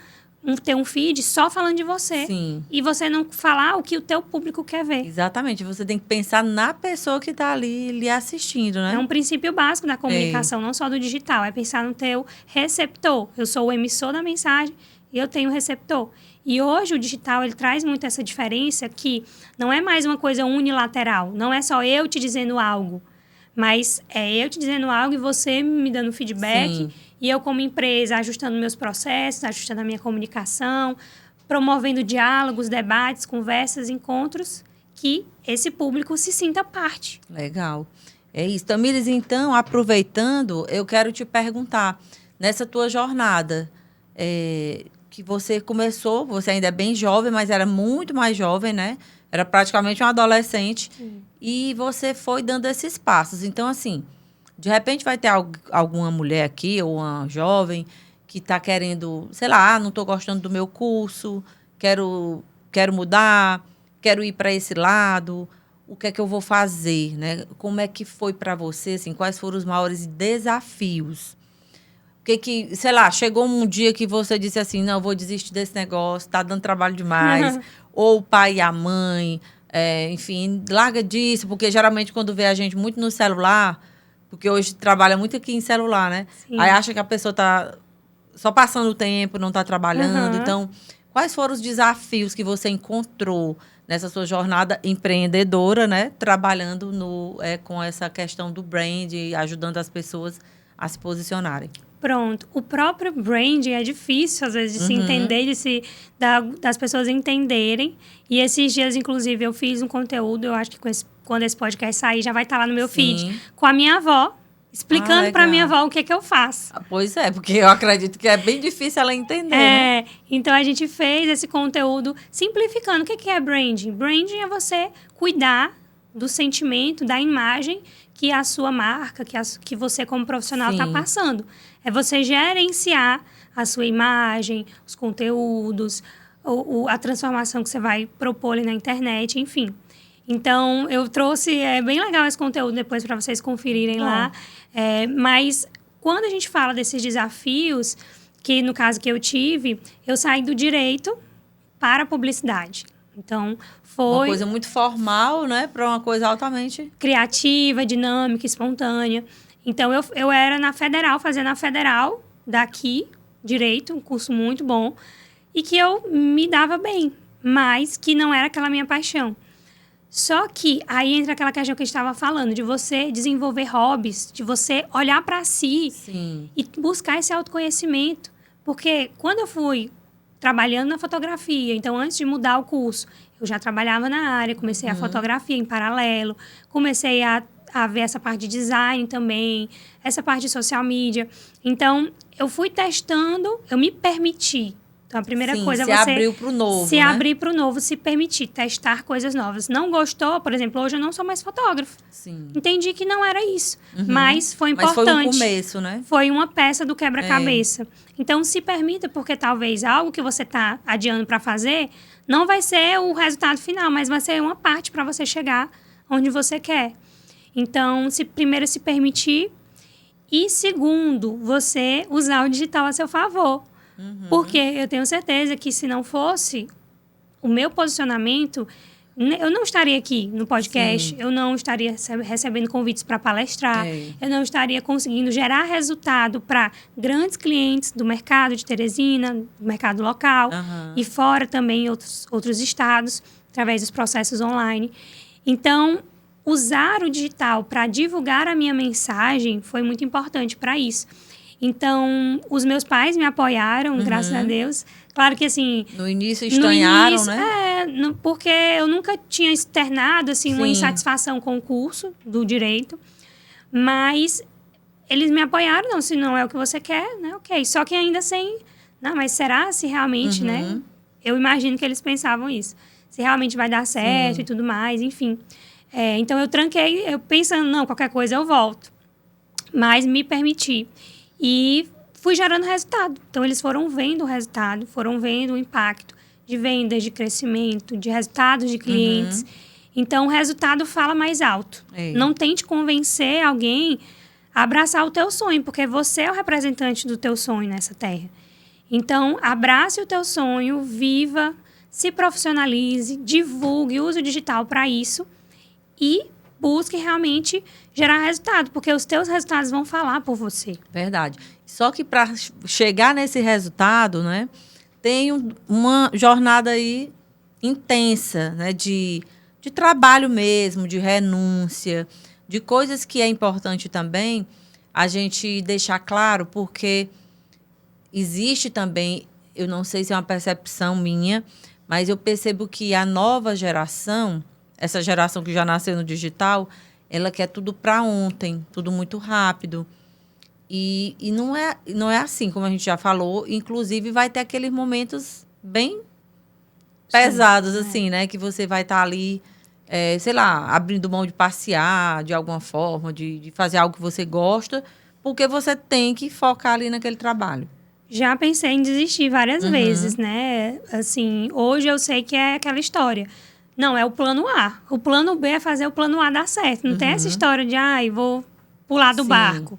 ter um feed só falando de você. Sim. E você não falar o que o teu público quer ver. Exatamente. Você tem que pensar na pessoa que está ali lhe assistindo, né? É um princípio básico da comunicação, não só do digital. É pensar no teu receptor. Eu sou o emissor da mensagem e eu tenho o receptor. E hoje o digital ele traz muito essa diferença que não é mais uma coisa unilateral. Não é só eu te dizendo algo. Mas é eu te dizendo algo e você me dando feedback. Sim. E eu, como empresa, ajustando meus processos, ajustando a minha comunicação, promovendo diálogos, debates, conversas, encontros, que esse público se sinta parte. Legal. É isso. Tamires, então, aproveitando, eu quero te perguntar, nessa tua jornada, que você começou, você ainda é bem jovem, mas era muito mais jovem, né? Era praticamente um adolescente. Sim. E você foi dando esses passos. Então, assim, de repente vai ter alguma mulher aqui, ou uma jovem, que está querendo, sei lá, não estou gostando do meu curso, quero mudar, quero ir para esse lado, o que é que eu vou fazer, né? Como é que foi para você, assim, quais foram os maiores desafios? Sei lá, chegou um dia que você disse assim, não, eu vou desistir desse negócio, está dando trabalho demais, ou o pai e a mãe, enfim, larga disso, porque geralmente quando vê a gente muito no celular, porque hoje trabalha muito aqui em celular, né? Sim. Aí acha que a pessoa está só passando o tempo, não está trabalhando. Então, quais foram os desafios que você encontrou nessa sua jornada empreendedora, né? Trabalhando com essa questão do brand, ajudando as pessoas a se posicionarem. Pronto. O próprio branding é difícil, às vezes, de se entender, das pessoas entenderem. E esses dias, inclusive, eu fiz um conteúdo, eu acho que quando esse podcast sair, já vai estar lá no meu feed, com a minha avó, explicando para minha avó o que eu faço. Pois é, porque eu acredito que é bem difícil ela entender, né? Então, a gente fez esse conteúdo simplificando. O que é branding? Branding é você cuidar do sentimento, da imagem que a sua marca, que você como profissional está passando. É você gerenciar a sua imagem, os conteúdos, a transformação que você vai propor ali na internet, enfim. Então, eu trouxe... É bem legal esse conteúdo depois para vocês conferirem lá. Mas, quando a gente fala desses desafios, que no caso que eu tive, eu saí do direito para a publicidade. Então, foi... Uma coisa muito formal, né? Para uma coisa altamente... criativa, dinâmica, espontânea. Então, eu era na Federal, fazendo a Federal daqui, direito, um curso muito bom. E que eu me dava bem, mas que não era aquela minha paixão. Só que aí entra aquela questão que a gente estava falando, de você desenvolver hobbies, de você olhar para si e buscar esse autoconhecimento. Porque quando eu fui trabalhando na fotografia, então antes de mudar o curso, eu já trabalhava na área, comecei a fotografia em paralelo, comecei a ver essa parte de design também, essa parte de social media. Então, eu fui testando, eu me permiti. Então, a primeira coisa é você... se abriu para o novo, se abrir para o novo, se permitir, testar coisas novas. Não gostou, por exemplo, hoje eu não sou mais fotógrafo. Sim. Entendi que não era isso, mas foi importante. Mas foi o começo, né? Foi uma peça do quebra-cabeça. Então, se permita, porque talvez algo que você está adiando para fazer não vai ser o resultado final, mas vai ser uma parte para você chegar onde você quer. Então, primeiro, se permitir. E segundo, você usar o digital a seu favor. Porque eu tenho certeza que se não fosse o meu posicionamento, eu não estaria aqui no podcast, eu não estaria recebendo convites para palestrar, eu não estaria conseguindo gerar resultado para grandes clientes do mercado de Teresina, do mercado local e fora também em outros estados, através dos processos online. Então, usar o digital para divulgar a minha mensagem foi muito importante para isso. Então, os meus pais me apoiaram, graças a Deus. Claro que, assim... No início estranharam, né? Porque eu nunca tinha externado, assim, uma insatisfação com o curso do direito. Mas eles me apoiaram, não, se não é o que você quer, né? Ok. Só que ainda sem... Não, mas será se realmente, né? Eu imagino que eles pensavam isso. Se realmente vai dar certo e tudo mais, enfim. Então, eu tranquei, eu pensando, não, qualquer coisa eu volto. Mas me permiti. E fui gerando resultado. Então, eles foram vendo o resultado, foram vendo o impacto de vendas, de crescimento, de resultados de clientes. Então, o resultado fala mais alto. Não tente convencer alguém a abraçar o teu sonho, porque você é o representante do teu sonho nessa terra. Então, abrace o teu sonho, viva, se profissionalize, divulgue, use o digital para isso e busque realmente gerar resultado, porque os teus resultados vão falar por você. Verdade. Só que para chegar nesse resultado, né, tem uma jornada aí intensa, né, de trabalho mesmo, de renúncia, de coisas que é importante também a gente deixar claro, porque existe também, eu não sei se é uma percepção minha, mas eu percebo que a nova geração, essa geração que já nasceu no digital, ela quer tudo para ontem, tudo muito rápido. E não é assim, como a gente já falou. Inclusive, vai ter aqueles momentos bem pesados, assim, né? Que você vai estar ali, sei lá, abrindo mão de passear, de alguma forma, de fazer algo que você gosta, porque você tem que focar ali naquele trabalho. Já pensei em desistir várias vezes, né? Assim, hoje eu sei que é aquela história. Não, é o plano A. O plano B é fazer o plano A dar certo. Não tem essa história de, vou pular do barco.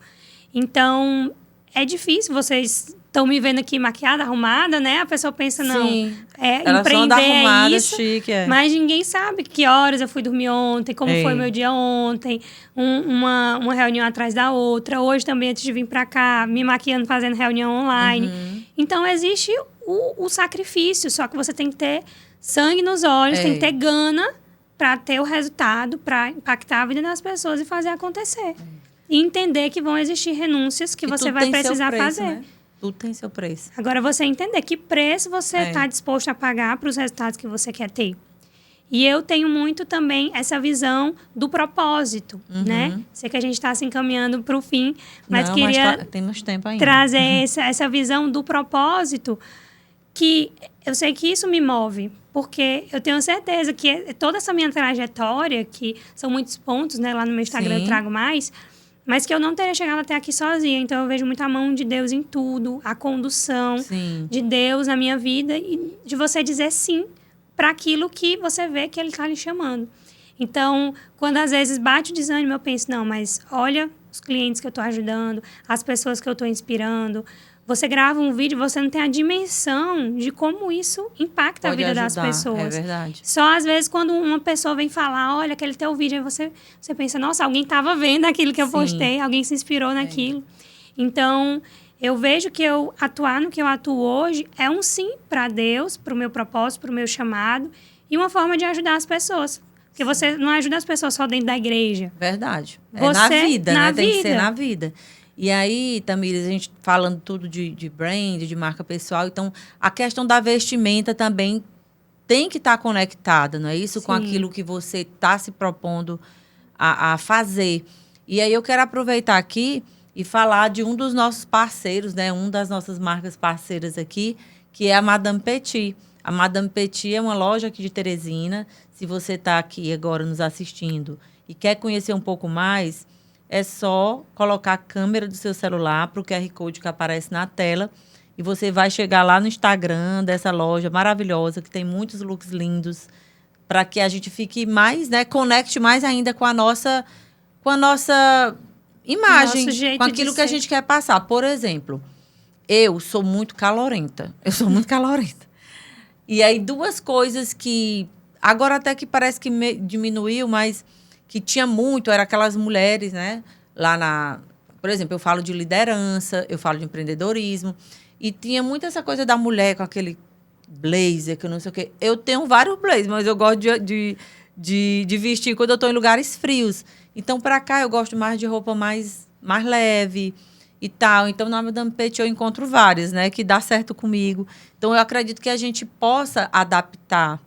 Então, é difícil. Vocês estão me vendo aqui maquiada, arrumada, né? A pessoa pensa, não, ela empreender arrumada, é isso. Chique, Mas ninguém sabe que horas eu fui dormir ontem, como foi meu dia ontem. Uma reunião atrás da outra. Hoje também, antes de vir para cá, me maquiando, fazendo reunião online. Então, existe o sacrifício. Só que você tem que ter sangue nos olhos, tem que ter gana para ter o resultado, para impactar a vida das pessoas e fazer acontecer. E entender que vão existir renúncias que você vai precisar fazer. Né? Tudo tem seu preço. Agora, você entender que preço você está disposto a pagar para os resultados que você quer ter. E eu tenho muito também essa visão do propósito, né? Sei que a gente está se encaminhando para o fim, mas queria temos tempo ainda. Trazer essa visão do propósito, que eu sei que isso me move, porque eu tenho certeza que toda essa minha trajetória, que são muitos pontos, né? Lá no meu Instagram eu trago mais, mas que eu não teria chegado até aqui sozinha. Então, eu vejo muita mão de Deus em tudo, a condução de Deus na minha vida e de você dizer sim para aquilo que você vê que Ele está lhe chamando. Então, quando às vezes bate o desânimo, eu penso, não, mas olha os clientes que eu estou ajudando, as pessoas que eu estou inspirando. Você grava um vídeo, você não tem a dimensão de como isso impacta a vida das pessoas. É verdade. Só às vezes quando uma pessoa vem falar, olha, aquele teu vídeo, aí você pensa, nossa, alguém estava vendo aquilo que eu postei, alguém se inspirou naquilo. Então, eu vejo que eu atuar no que eu atuo hoje é um sim para Deus, para o meu propósito, para o meu chamado, e uma forma de ajudar as pessoas. Porque você não ajuda as pessoas só dentro da igreja. Verdade. Na vida, né? Tem que ser na vida. E aí, Tamires, a gente falando tudo de brand, de marca pessoal, então a questão da vestimenta também tem que estar conectada, não é isso? Com aquilo que você está se propondo a fazer. E aí eu quero aproveitar aqui e falar de um dos nossos parceiros, né? Um das nossas marcas parceiras aqui, que é a Madame Petit. A Madame Petit é uma loja aqui de Teresina. Se você está aqui agora nos assistindo e quer conhecer um pouco mais, é só colocar a câmera do seu celular para o QR Code que aparece na tela e você vai chegar lá no Instagram dessa loja maravilhosa, que tem muitos looks lindos, para que a gente fique mais, né, conecte mais ainda com com a nossa imagem, Nosso jeito com aquilo de que a ser. gente quer passar. Por exemplo, eu sou muito calorenta. E aí, duas coisas que... Agora até que parece que diminuiu, mas que tinha muito, eram aquelas mulheres, né? Lá na... Por exemplo, eu falo de liderança, eu falo de empreendedorismo. E tinha muito essa coisa da mulher com aquele blazer, que eu não sei o quê. Eu tenho vários blazers, mas eu gosto de vestir quando eu estou em lugares frios. Então, para cá, eu gosto mais de roupa mais leve e tal. Então, na Madame Petit, eu encontro várias, né? Que dá certo comigo. Então, eu acredito que a gente possa adaptar.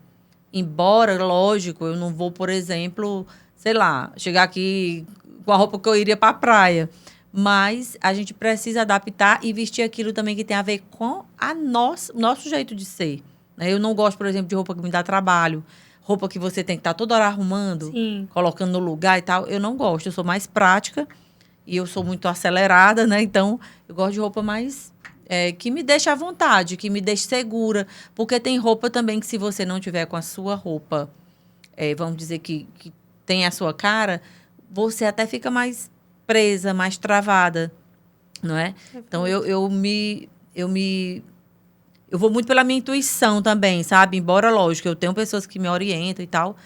Embora, lógico, eu não vou, por exemplo, sei lá, chegar aqui com a roupa que eu iria para a praia. Mas a gente precisa adaptar e vestir aquilo também que tem a ver com nosso jeito de ser. Né? Eu não gosto, por exemplo, de roupa que me dá trabalho. Roupa que você tem que estar toda hora arrumando, Sim. colocando no lugar e tal. Eu não gosto, eu sou mais prática e eu sou muito acelerada, né? Então, eu gosto de roupa mais... que me deixe à vontade, que me deixe segura. Porque tem roupa também que se você não tiver com a sua roupa, vamos dizer que tem a sua cara, você até fica mais presa, mais travada, não é? Então, eu vou muito pela minha intuição também, sabe? Embora, lógico, eu tenho pessoas que me orientam e tal,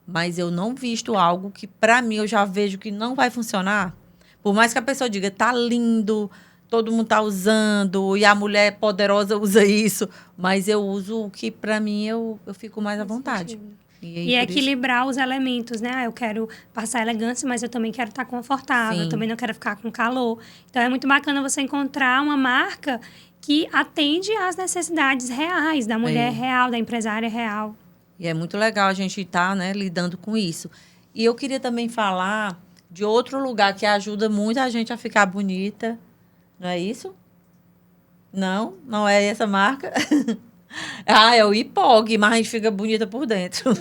mas eu não visto algo que, para mim, eu já vejo que não vai funcionar. Por mais que a pessoa diga, tá lindo, todo mundo tá usando, e a mulher poderosa usa isso, mas eu uso o que, para mim, eu fico mais à vontade. Sentido. E E por equilibrar os elementos, né? Eu quero passar elegância, mas eu também quero estar confortável. Sim. Eu também não quero ficar com calor. Então, é muito bacana você encontrar uma marca que atende às necessidades reais da mulher real, da empresária real. E é muito legal a gente estar, né, lidando com isso. E eu queria também falar de outro lugar que ajuda muito a gente a ficar bonita. Não é isso? Não? Não é essa marca? É o IPOG, mas a gente fica bonita por dentro.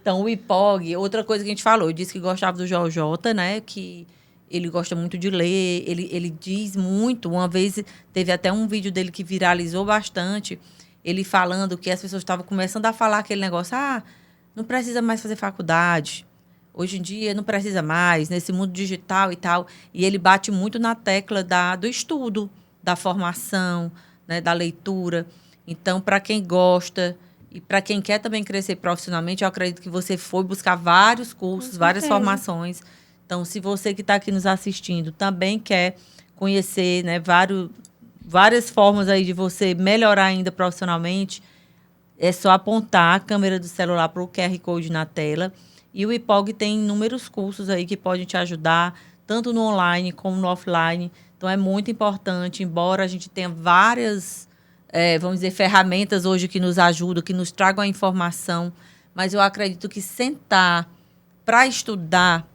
Então, o IPOG, outra coisa que a gente falou, eu disse que gostava do JJ, né? Que ele gosta muito de ler, ele diz muito. Uma vez teve até um vídeo dele que viralizou bastante, ele falando que as pessoas estavam começando a falar aquele negócio, não precisa mais fazer faculdade. Hoje em dia não precisa mais, nesse mundo digital e tal. E ele bate muito na tecla do estudo, da formação, né, da leitura. Então, para quem gosta e para quem quer também crescer profissionalmente, eu acredito que você foi buscar vários cursos, várias formações. Então, se você que está aqui nos assistindo também quer conhecer, né, várias formas aí de você melhorar ainda profissionalmente, é só apontar a câmera do celular para o QR Code na tela. E o IPOG tem inúmeros cursos aí que podem te ajudar, tanto no online como no offline. Então, é muito importante, embora a gente tenha várias, vamos dizer, ferramentas hoje que nos ajudam, que nos tragam a informação, mas eu acredito que sentar para estudar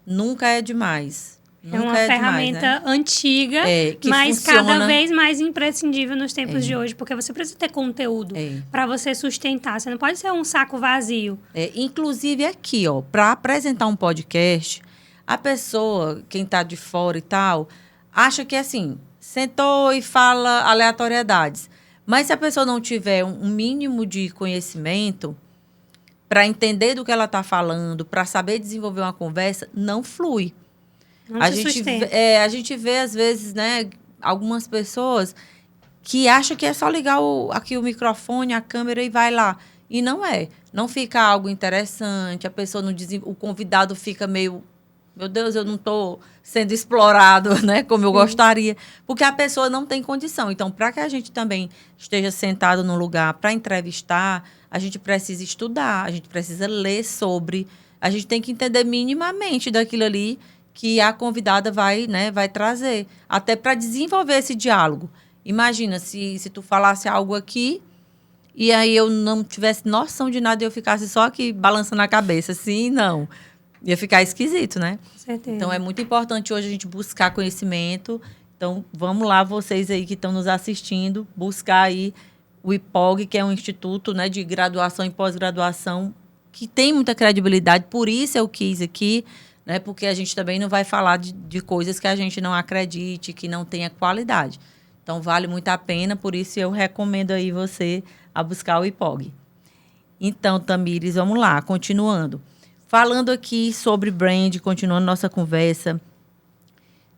nunca é demais. É uma ferramenta demais, né? antiga, mas funciona. cada vez mais imprescindível nos tempos de hoje, porque você precisa ter conteúdo para você sustentar. Você não pode ser um saco vazio. Inclusive aqui, para apresentar um podcast, a pessoa, quem está de fora e tal, acha que assim, sentou e fala aleatoriedades. Mas se a pessoa não tiver um mínimo de conhecimento para entender do que ela está falando, para saber desenvolver uma conversa, não flui. Não A se gente sustenta. a gente vê, às vezes, né, algumas pessoas que acham que é só ligar aqui o microfone, a câmera e vai lá. E não é. Não fica algo interessante, a pessoa não o convidado fica meio... Meu Deus, eu não estou sendo explorado, né, como eu gostaria. Porque a pessoa não tem condição. Então, para que a gente também esteja sentado num lugar para entrevistar, a gente precisa estudar, a gente precisa ler sobre... A gente tem que entender minimamente daquilo ali que a convidada vai trazer, até para desenvolver esse diálogo. Imagina, se tu falasse algo aqui e aí eu não tivesse noção de nada e eu ficasse só aqui balançando a cabeça, sim, não. Ia ficar esquisito, né? Com certeza. Então, é muito importante hoje a gente buscar conhecimento. Então, vamos lá, vocês aí que estão nos assistindo, buscar aí o IPOG, que é um instituto, né, de graduação e pós-graduação, que tem muita credibilidade, por isso eu quis aqui, né, porque a gente também não vai falar de coisas que a gente não acredite, que não tenha qualidade. Então, vale muito a pena, por isso eu recomendo aí você a buscar o IPOG. Então, Tamires, vamos lá, continuando. falando aqui sobre brand, continuando nossa conversa,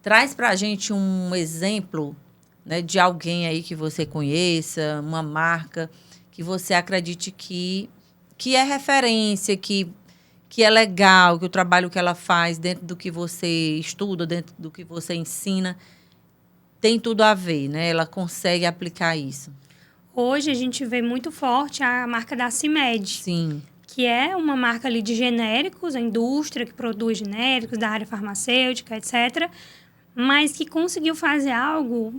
traz para a gente um exemplo, né, de alguém aí que você conheça, uma marca que você acredite que é referência, que é legal, que o trabalho que ela faz dentro do que você estuda, dentro do que você ensina, tem tudo a ver, né? Ela consegue aplicar isso. Hoje a gente vê muito forte a marca da CIMED. Sim. Que é uma marca ali de genéricos, a indústria que produz genéricos da área farmacêutica, etc., mas que conseguiu fazer algo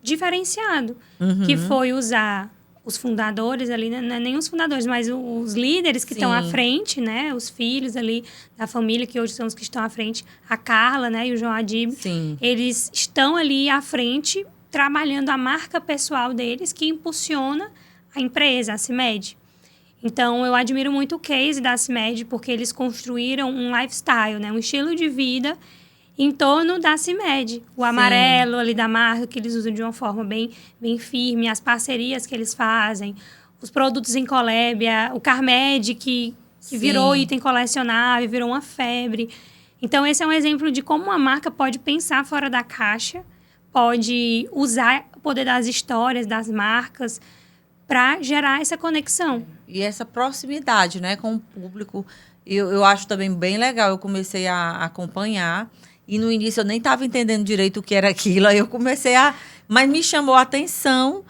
diferenciado, que foi usar os fundadores ali, não é nem os fundadores, mas os líderes que estão à frente, né? Os filhos ali da família, que hoje são os que estão à frente, a Carla, né? E o João Adib. Sim. Eles estão ali à frente, trabalhando a marca pessoal deles, que impulsiona a empresa, a CIMED. Então, eu admiro muito o case da CIMED, porque eles construíram um lifestyle, né? Um estilo de vida em torno da CIMED. O amarelo ali da marca, que eles usam de uma forma bem firme, as parcerias que eles fazem, os produtos em collab, o Carmed, que virou item colecionável, virou uma febre. Então, esse é um exemplo de como uma marca pode pensar fora da caixa, pode usar o poder das histórias, das marcas, para gerar essa conexão. E essa proximidade, né, com o público. Eu acho também bem legal. Eu comecei a acompanhar. E no início eu nem estava entendendo direito o que era aquilo. Aí eu comecei a... Mas me chamou a atenção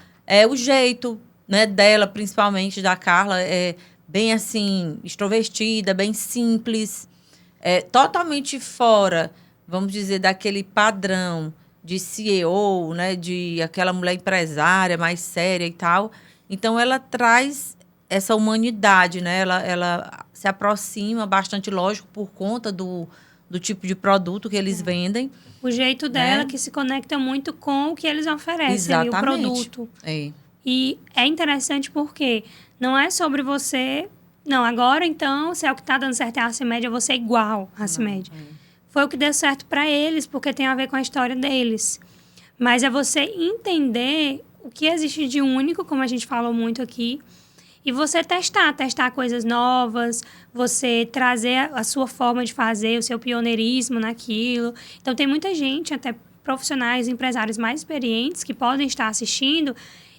o jeito, né, dela, principalmente da Carla. É bem assim, extrovertida, bem simples. Totalmente fora, vamos dizer, daquele padrão de CEO, né, de aquela mulher empresária mais séria e tal. Então, ela traz essa humanidade, né? Ela se aproxima bastante, lógico, por conta do tipo de produto que eles vendem. O jeito dela, que se conecta muito com o que eles oferecem, ali, o produto. E é interessante porque não é sobre você... Não, agora, então, se é o que está dando certo é a CIMED, eu vou ser igual à CIMED. Foi o que deu certo para eles, porque tem a ver com a história deles. Mas é você entender o que existe de único, como a gente falou muito aqui, e você testar coisas novas, você trazer a sua forma de fazer, o seu pioneirismo naquilo. Então, tem muita gente, até profissionais, empresários mais experientes, que podem estar assistindo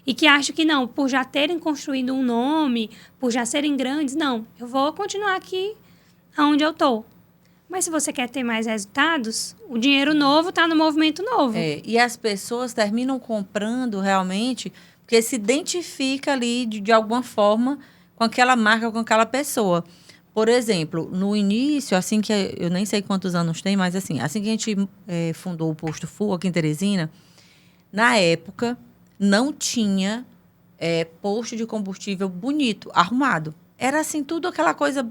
e que acham que não, por já terem construído um nome, por já serem grandes, não, eu vou continuar aqui onde eu estou. Mas se você quer ter mais resultados, o dinheiro novo está no movimento novo. E as pessoas terminam comprando realmente porque se identifica ali de alguma forma com aquela marca, com aquela pessoa. Por exemplo, no início, assim que eu nem sei quantos anos tem, mas assim que a gente fundou o Posto Full aqui em Teresina, na época não tinha posto de combustível bonito, arrumado. Era assim, tudo aquela coisa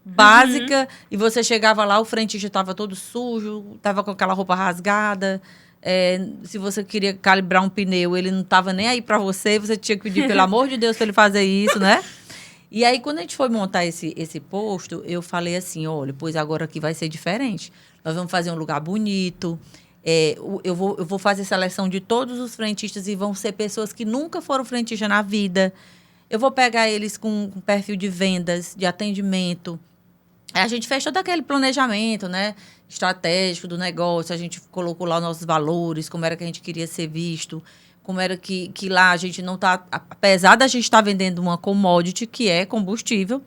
básica, e você chegava lá, o frentista estava todo sujo, estava com aquela roupa rasgada. Se você queria calibrar um pneu, ele não estava nem aí para você tinha que pedir, pelo amor de Deus, para ele fazer isso, né? E aí, quando a gente foi montar esse posto, eu falei assim, olha, pois agora aqui vai ser diferente. Nós vamos fazer um lugar bonito, eu vou fazer seleção de todos os frentistas e vão ser pessoas que nunca foram frentistas na vida. Eu vou pegar eles com perfil de vendas, de atendimento. A gente fez todo aquele planejamento, né, estratégico do negócio, a gente colocou lá os nossos valores, como era que a gente queria ser visto, como era que lá a gente não está... Apesar da gente estar vendendo uma commodity, que é combustível,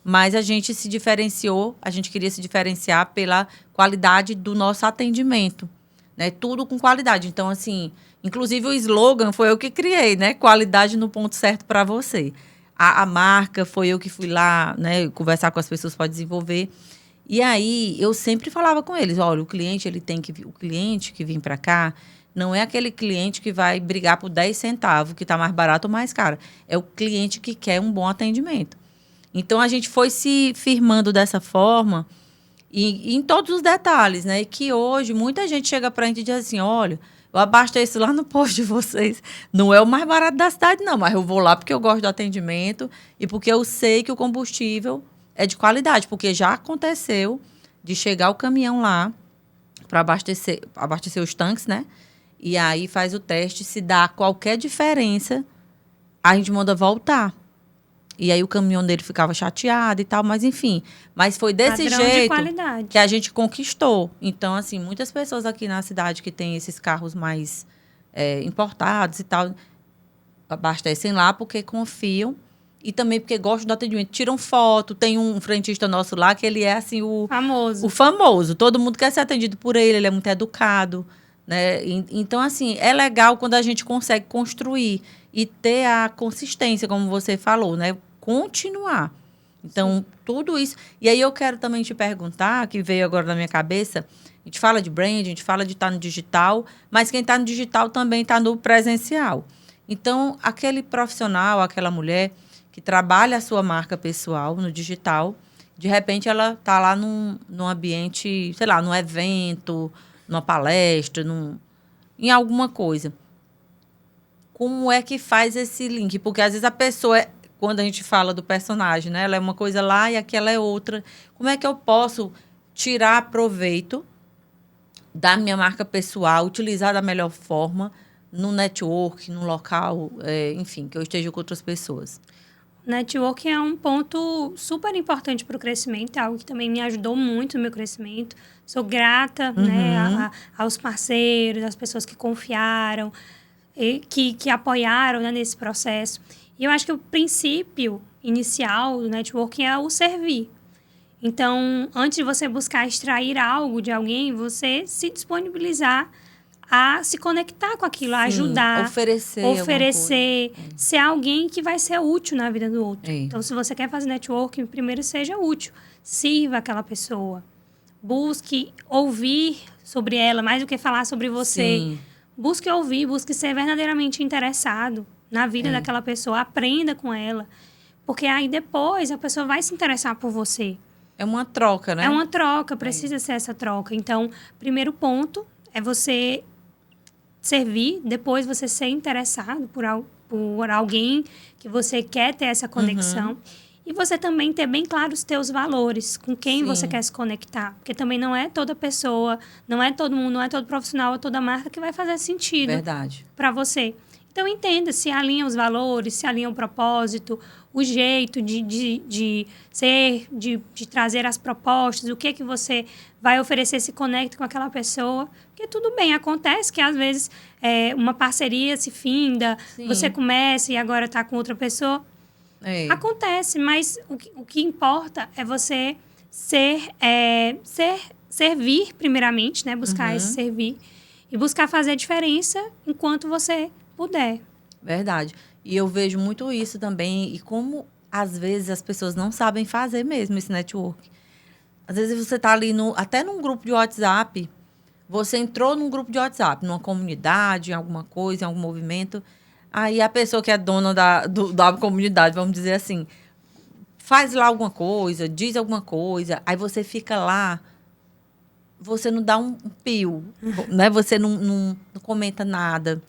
mas a gente se diferenciou, a gente queria se diferenciar pela qualidade do nosso atendimento, né, tudo com qualidade. Então, assim, inclusive o slogan foi eu que criei, né, qualidade no ponto certo para você. A marca, foi eu que fui lá, né, conversar com as pessoas para desenvolver. E aí, eu sempre falava com eles, olha, o cliente que vem para cá não é aquele cliente que vai brigar por 10 centavos, que está mais barato ou mais caro. É o cliente que quer um bom atendimento. Então, a gente foi se firmando dessa forma e em todos os detalhes, né? E que hoje, muita gente chega para a gente e diz assim, olha... Eu abasteço lá no posto de vocês. Não é o mais barato da cidade, não. Mas eu vou lá porque eu gosto do atendimento e porque eu sei que o combustível é de qualidade. Porque já aconteceu de chegar o caminhão lá para abastecer os tanques, né? E aí faz o teste. Se dá qualquer diferença, a gente manda voltar. E aí o caminhão dele ficava chateado e tal, mas enfim. Mas foi desse Padrão de jeito qualidade. que a gente conquistou. Então, assim, muitas pessoas aqui na cidade que têm esses carros mais importados e tal, abastecem lá porque confiam e também porque gostam do atendimento. Tiram foto, tem um frentista nosso lá que ele é, assim, o famoso. Todo mundo quer ser atendido por ele é muito educado, né? Então, assim, é legal quando a gente consegue construir e ter a consistência, como você falou, né? Continuar. Então, tudo isso. E aí eu quero também te perguntar, que veio agora na minha cabeça, a gente fala de brand, a gente fala de estar no digital, mas quem está no digital também está no presencial. Então, aquele profissional, aquela mulher que trabalha a sua marca pessoal no digital, de repente ela está lá num ambiente, sei lá, num evento, numa palestra, em alguma coisa. Como é que faz esse link? Porque às vezes a pessoa, quando a gente fala do personagem, né, ela é uma coisa lá e aquela é outra. Como é que eu posso tirar proveito da minha marca pessoal, utilizar da melhor forma no network, no local, enfim, que eu esteja com outras pessoas? Networking é um ponto super importante para o crescimento, é algo que também me ajudou muito no meu crescimento. Sou grata, né, aos parceiros, às pessoas que confiaram, que apoiaram, né, nesse processo. E eu acho que o princípio inicial do networking é o servir. Então, antes de você buscar extrair algo de alguém, você se disponibilizar a se conectar com aquilo, a ajudar, oferecer, ser alguém que vai ser útil na vida do outro. Então, se você quer fazer networking, primeiro seja útil, sirva aquela pessoa, busque ouvir sobre ela, mais do que falar sobre você. Sim. Busque ouvir, busque ser verdadeiramente interessado na vida daquela pessoa, aprenda com ela, porque aí depois a pessoa vai se interessar por você. É uma troca, né? É uma troca, precisa ser essa troca. Então, primeiro ponto é você servir, depois você ser interessado por alguém que você quer ter essa conexão. E você também ter bem claro os teus valores, com quem você quer se conectar. Porque também não é toda pessoa, não é todo mundo, não é todo profissional, é toda marca que vai fazer sentido para você. Então, entenda se alinha os valores, se alinha o propósito, o jeito de ser, de trazer as propostas, o que você vai oferecer, se conecta com aquela pessoa. Porque tudo bem, acontece que às vezes uma parceria se finda, você começa e agora está com outra pessoa. Acontece, mas o que importa é você servir primeiramente, né? Buscar esse servir e buscar fazer a diferença enquanto você puder. Verdade. E eu vejo muito isso também. E como, às vezes, as pessoas não sabem fazer mesmo esse network. Às vezes, você está ali, até num grupo de WhatsApp. Você entrou num grupo de WhatsApp, numa comunidade, em alguma coisa, em algum movimento. Aí, a pessoa que é dona da comunidade, vamos dizer assim, faz lá alguma coisa, diz alguma coisa. Aí, você fica lá. Você não dá um pio, né? Você não comenta nada.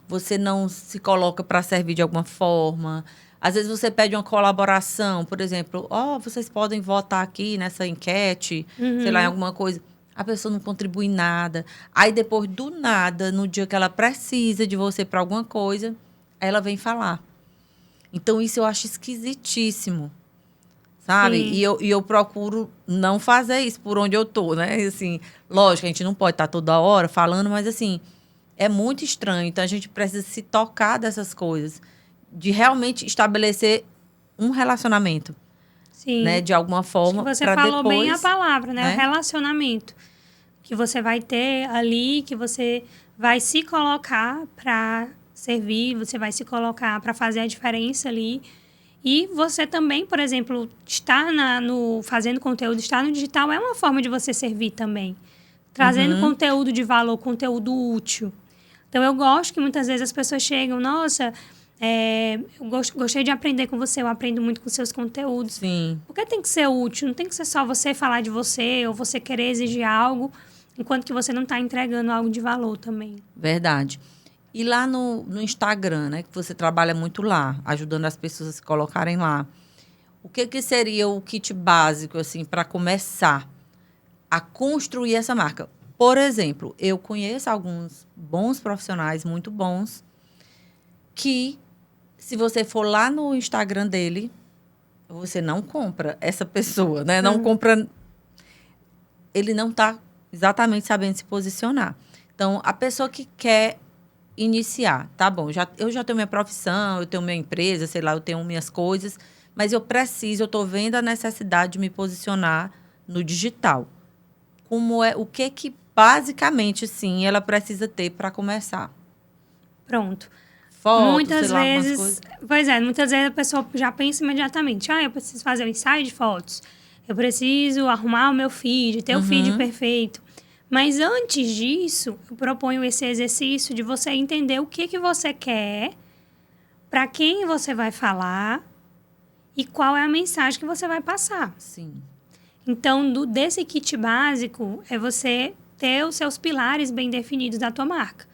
Você não se coloca para servir de alguma forma. Às vezes você pede uma colaboração, por exemplo, vocês podem votar aqui nessa enquete, sei lá, em alguma coisa. A pessoa não contribui em nada. Aí depois, do nada, no dia que ela precisa de você para alguma coisa, ela vem falar. Então, isso eu acho esquisitíssimo, sabe? E eu procuro não fazer isso por onde eu tô, né? Assim, lógico, a gente não pode estar toda hora falando, mas assim... É muito estranho. Então, a gente precisa se tocar dessas coisas. De realmente estabelecer um relacionamento. Sim. Né? De alguma forma. Acho que você falou depois, bem a palavra, né? O relacionamento. Que você vai ter ali, que você vai se colocar para servir, você vai se colocar para fazer a diferença ali. E você também, por exemplo, estar fazendo conteúdo, estar no digital é uma forma de você servir também. Trazendo conteúdo de valor, conteúdo útil. Então, eu gosto que muitas vezes as pessoas chegam, nossa, eu gostei de aprender com você, eu aprendo muito com seus conteúdos. Sim. Porque tem que ser útil, não tem que ser só você falar de você ou você querer exigir algo, enquanto que você não está entregando algo de valor também. Verdade. E lá no Instagram, né, que você trabalha muito lá, ajudando as pessoas a se colocarem lá, o que seria o kit básico, assim, para começar a construir essa marca? Por exemplo, eu conheço alguns bons profissionais, muito bons, que, se você for lá no Instagram dele, você não compra essa pessoa, né? Não compra... Ele não está exatamente sabendo se posicionar. Então, a pessoa que quer iniciar, tá bom, eu já tenho minha profissão, eu tenho minha empresa, sei lá, eu tenho minhas coisas, mas eu estou vendo a necessidade de me posicionar no digital. O que basicamente, sim, ela precisa ter para começar? Pronto. Fotos, muitas sei lá, vezes, coisas. pois é, muitas vezes a pessoa já pensa imediatamente, eu preciso fazer um ensaio de fotos, eu preciso arrumar o meu feed, ter o feed perfeito. Mas antes disso, eu proponho esse exercício de você entender o que você quer, para quem você vai falar e qual é a mensagem que você vai passar. Sim. Então, desse kit básico, é você ter os seus pilares bem definidos da tua marca.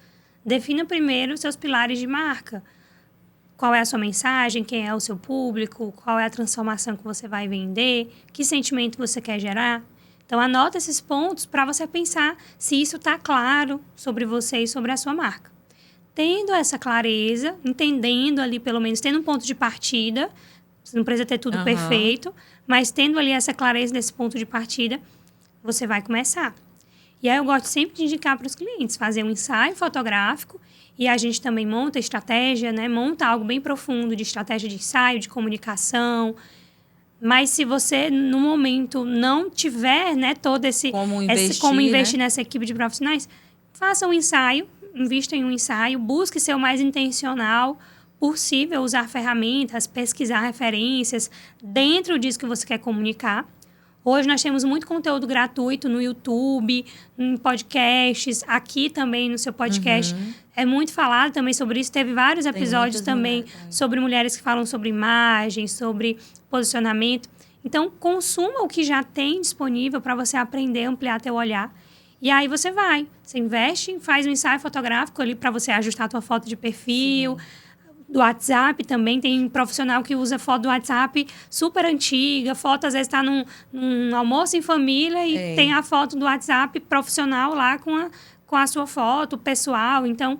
Defina primeiro os seus pilares de marca. Qual é a sua mensagem, quem é o seu público, qual é a transformação que você vai vender, que sentimento você quer gerar. Então, anota esses pontos para você pensar se isso está claro sobre você e sobre a sua marca. Tendo essa clareza, entendendo ali, pelo menos, tendo um ponto de partida, você não precisa ter tudo perfeito, mas tendo ali essa clareza nesse ponto de partida, você vai começar. E aí eu gosto sempre de indicar para os clientes, fazer um ensaio fotográfico e a gente também monta estratégia, né? Monta algo bem profundo de estratégia de ensaio, de comunicação. Mas se você, no momento, não tiver, né, todo como investir né? nessa equipe de profissionais, faça um ensaio, invista em um ensaio, busque ser o mais intencional possível, usar ferramentas, pesquisar referências dentro disso que você quer comunicar. Hoje nós temos muito conteúdo gratuito no YouTube, em podcasts, aqui também no seu podcast. É muito falado também sobre isso. Teve vários episódios também sobre mulheres que falam sobre imagem, sobre posicionamento. Então, consuma o que já tem disponível para você aprender, ampliar teu olhar. E aí você investe, faz um ensaio fotográfico ali para você ajustar a tua foto de perfil. Sim. Do WhatsApp também, tem um profissional que usa foto do WhatsApp super antiga, foto às vezes está num almoço em família e tem a foto do WhatsApp profissional lá com a sua foto pessoal. Então,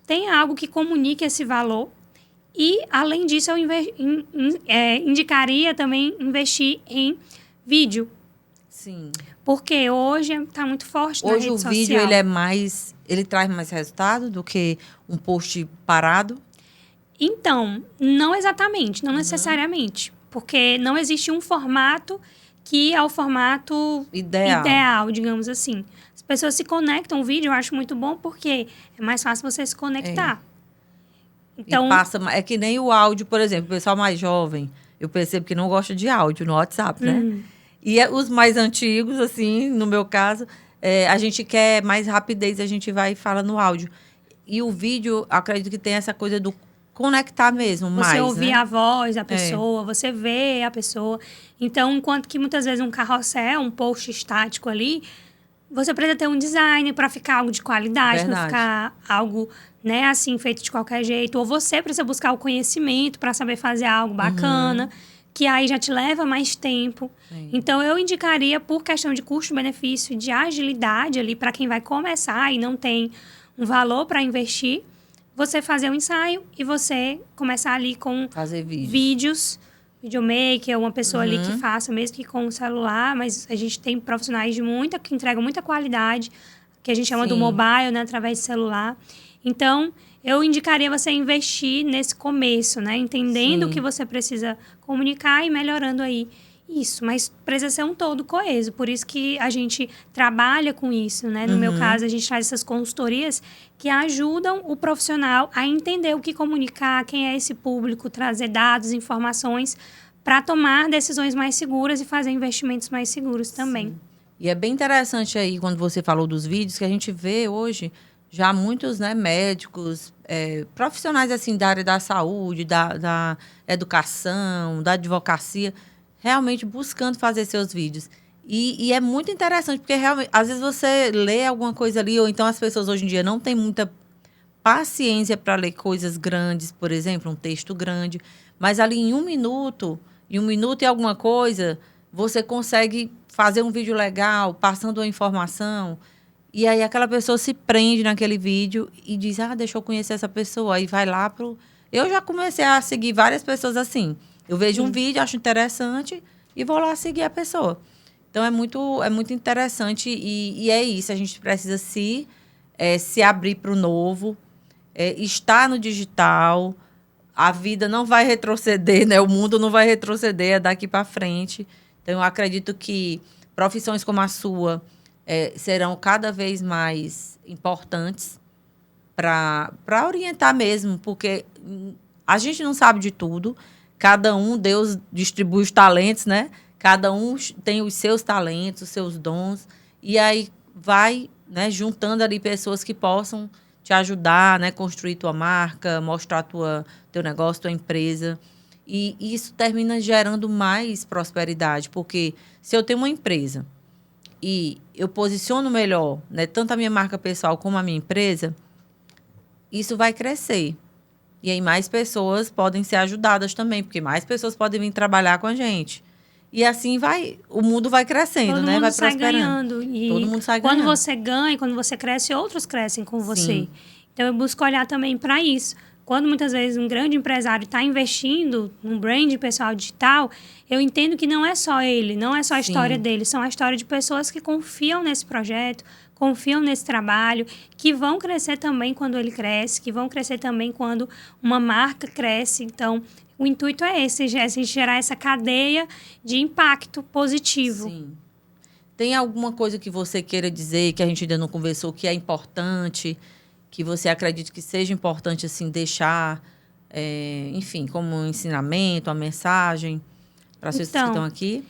tem algo que comunique esse valor. E, além disso, eu indicaria também investir em vídeo. Sim. Porque hoje está muito forte na rede social. Hoje o vídeo, ele traz mais resultado do que um post parado? Então, não exatamente, não necessariamente. Porque não existe um formato que é o formato ideal, digamos assim. As pessoas se conectam, o vídeo eu acho muito bom porque é mais fácil você se conectar. Então, é que nem o áudio, por exemplo, o pessoal mais jovem, eu percebo que não gosta de áudio no WhatsApp, né? E os mais antigos, assim, no meu caso, a gente quer mais rapidez, a gente vai e fala no áudio. E o vídeo, acredito que tem essa coisa do conectar mesmo mais, você ouvir, né? A voz da pessoa, você vê a pessoa. Então, enquanto que muitas vezes um carrossel, um post estático ali, você precisa ter um design para ficar algo de qualidade, para ficar algo, né, assim, feito de qualquer jeito. Ou você precisa buscar o conhecimento para saber fazer algo bacana, que aí já te leva mais tempo. Então, eu indicaria, por questão de custo-benefício, de agilidade ali, para quem vai começar e não tem um valor para investir, você fazer um ensaio e você começar ali com vídeos, videomaker, uma pessoa ali que faça, mesmo que com o celular, mas a gente tem profissionais que entregam muita qualidade, que a gente chama do mobile, né, através de celular. Então, eu indicaria você investir nesse começo, né, entendendo o que você precisa comunicar e melhorando aí isso, mas precisa ser um todo coeso, por isso que a gente trabalha com isso, né? No meu caso, a gente traz essas consultorias que ajudam o profissional a entender o que comunicar, quem é esse público, trazer dados, informações para tomar decisões mais seguras e fazer investimentos mais seguros também. Sim. E é bem interessante aí, quando você falou dos vídeos, que a gente vê hoje já muitos, né, médicos, profissionais assim da área da saúde, da educação, da advocacia, realmente buscando fazer seus vídeos. E é muito interessante, porque realmente, às vezes você lê alguma coisa ali, ou então as pessoas hoje em dia não têm muita paciência para ler coisas grandes, por exemplo, um texto grande, mas ali em 1 minuto e alguma coisa, você consegue fazer um vídeo legal, passando uma informação, e aí aquela pessoa se prende naquele vídeo e diz, deixa eu conhecer essa pessoa, aí vai lá pro... Eu já comecei a seguir várias pessoas assim, Eu vejo um vídeo, acho interessante e vou lá seguir a pessoa. Então, é muito interessante e é isso. A gente precisa se abrir para o novo, estar no digital. A vida não vai retroceder, né? O mundo não vai retroceder, é daqui para frente. Então, eu acredito que profissões como a sua serão cada vez mais importantes para orientar mesmo, porque a gente não sabe de tudo. Cada um, Deus distribui os talentos, né? Cada um tem os seus talentos, os seus dons. E aí vai, né, juntando ali pessoas que possam te ajudar, né? Construir tua marca, mostrar teu negócio, tua empresa. E isso termina gerando mais prosperidade, porque se eu tenho uma empresa e eu posiciono melhor, né, tanto a minha marca pessoal como a minha empresa, isso vai crescer. E aí mais pessoas podem ser ajudadas também, porque mais pessoas podem vir trabalhar com a gente. E assim o mundo vai crescendo, né? Vai prosperando. Ganhando. E todo mundo sai ganhando. Quando você ganha, quando você cresce, outros crescem com você. Sim. Então, eu busco olhar também para isso. Quando muitas vezes um grande empresário está investindo num brand pessoal digital, eu entendo que não é só ele, não é só a história dele, são a história de pessoas que confiam nesse projeto, confiam nesse trabalho, que vão crescer também quando ele cresce, que vão crescer também quando uma marca cresce. Então, o intuito é esse, gerar essa cadeia de impacto positivo. Sim. Tem alguma coisa que você queira dizer, que a gente ainda não conversou, que é importante, que você acredita que seja importante assim, deixar, enfim, como um ensinamento, uma mensagem para as pessoas que estão aqui?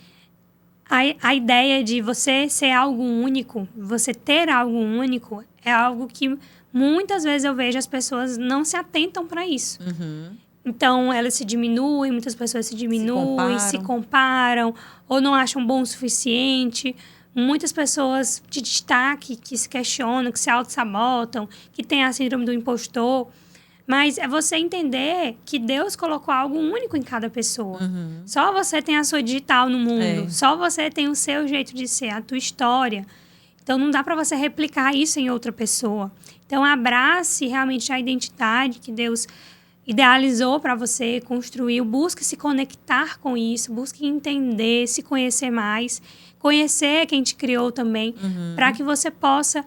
A ideia de você ser algo único, você ter algo único, é algo que muitas vezes eu vejo as pessoas não se atentam para isso. Uhum. Então, elas se diminuem, muitas pessoas se diminuem, se comparam, ou não acham bom o suficiente. Muitas pessoas de destaque que se questionam, que se auto-sabotam, que têm a síndrome do impostor. Mas é você entender que Deus colocou algo único em cada pessoa. Uhum. Só você tem a sua digital no mundo. Só você tem o seu jeito de ser, a tua história. Então, não dá para você replicar isso em outra pessoa. Então, abrace realmente a identidade que Deus idealizou para você, construiu. Busque se conectar com isso, busque entender, se conhecer mais. Conhecer quem te criou também, para que você possa,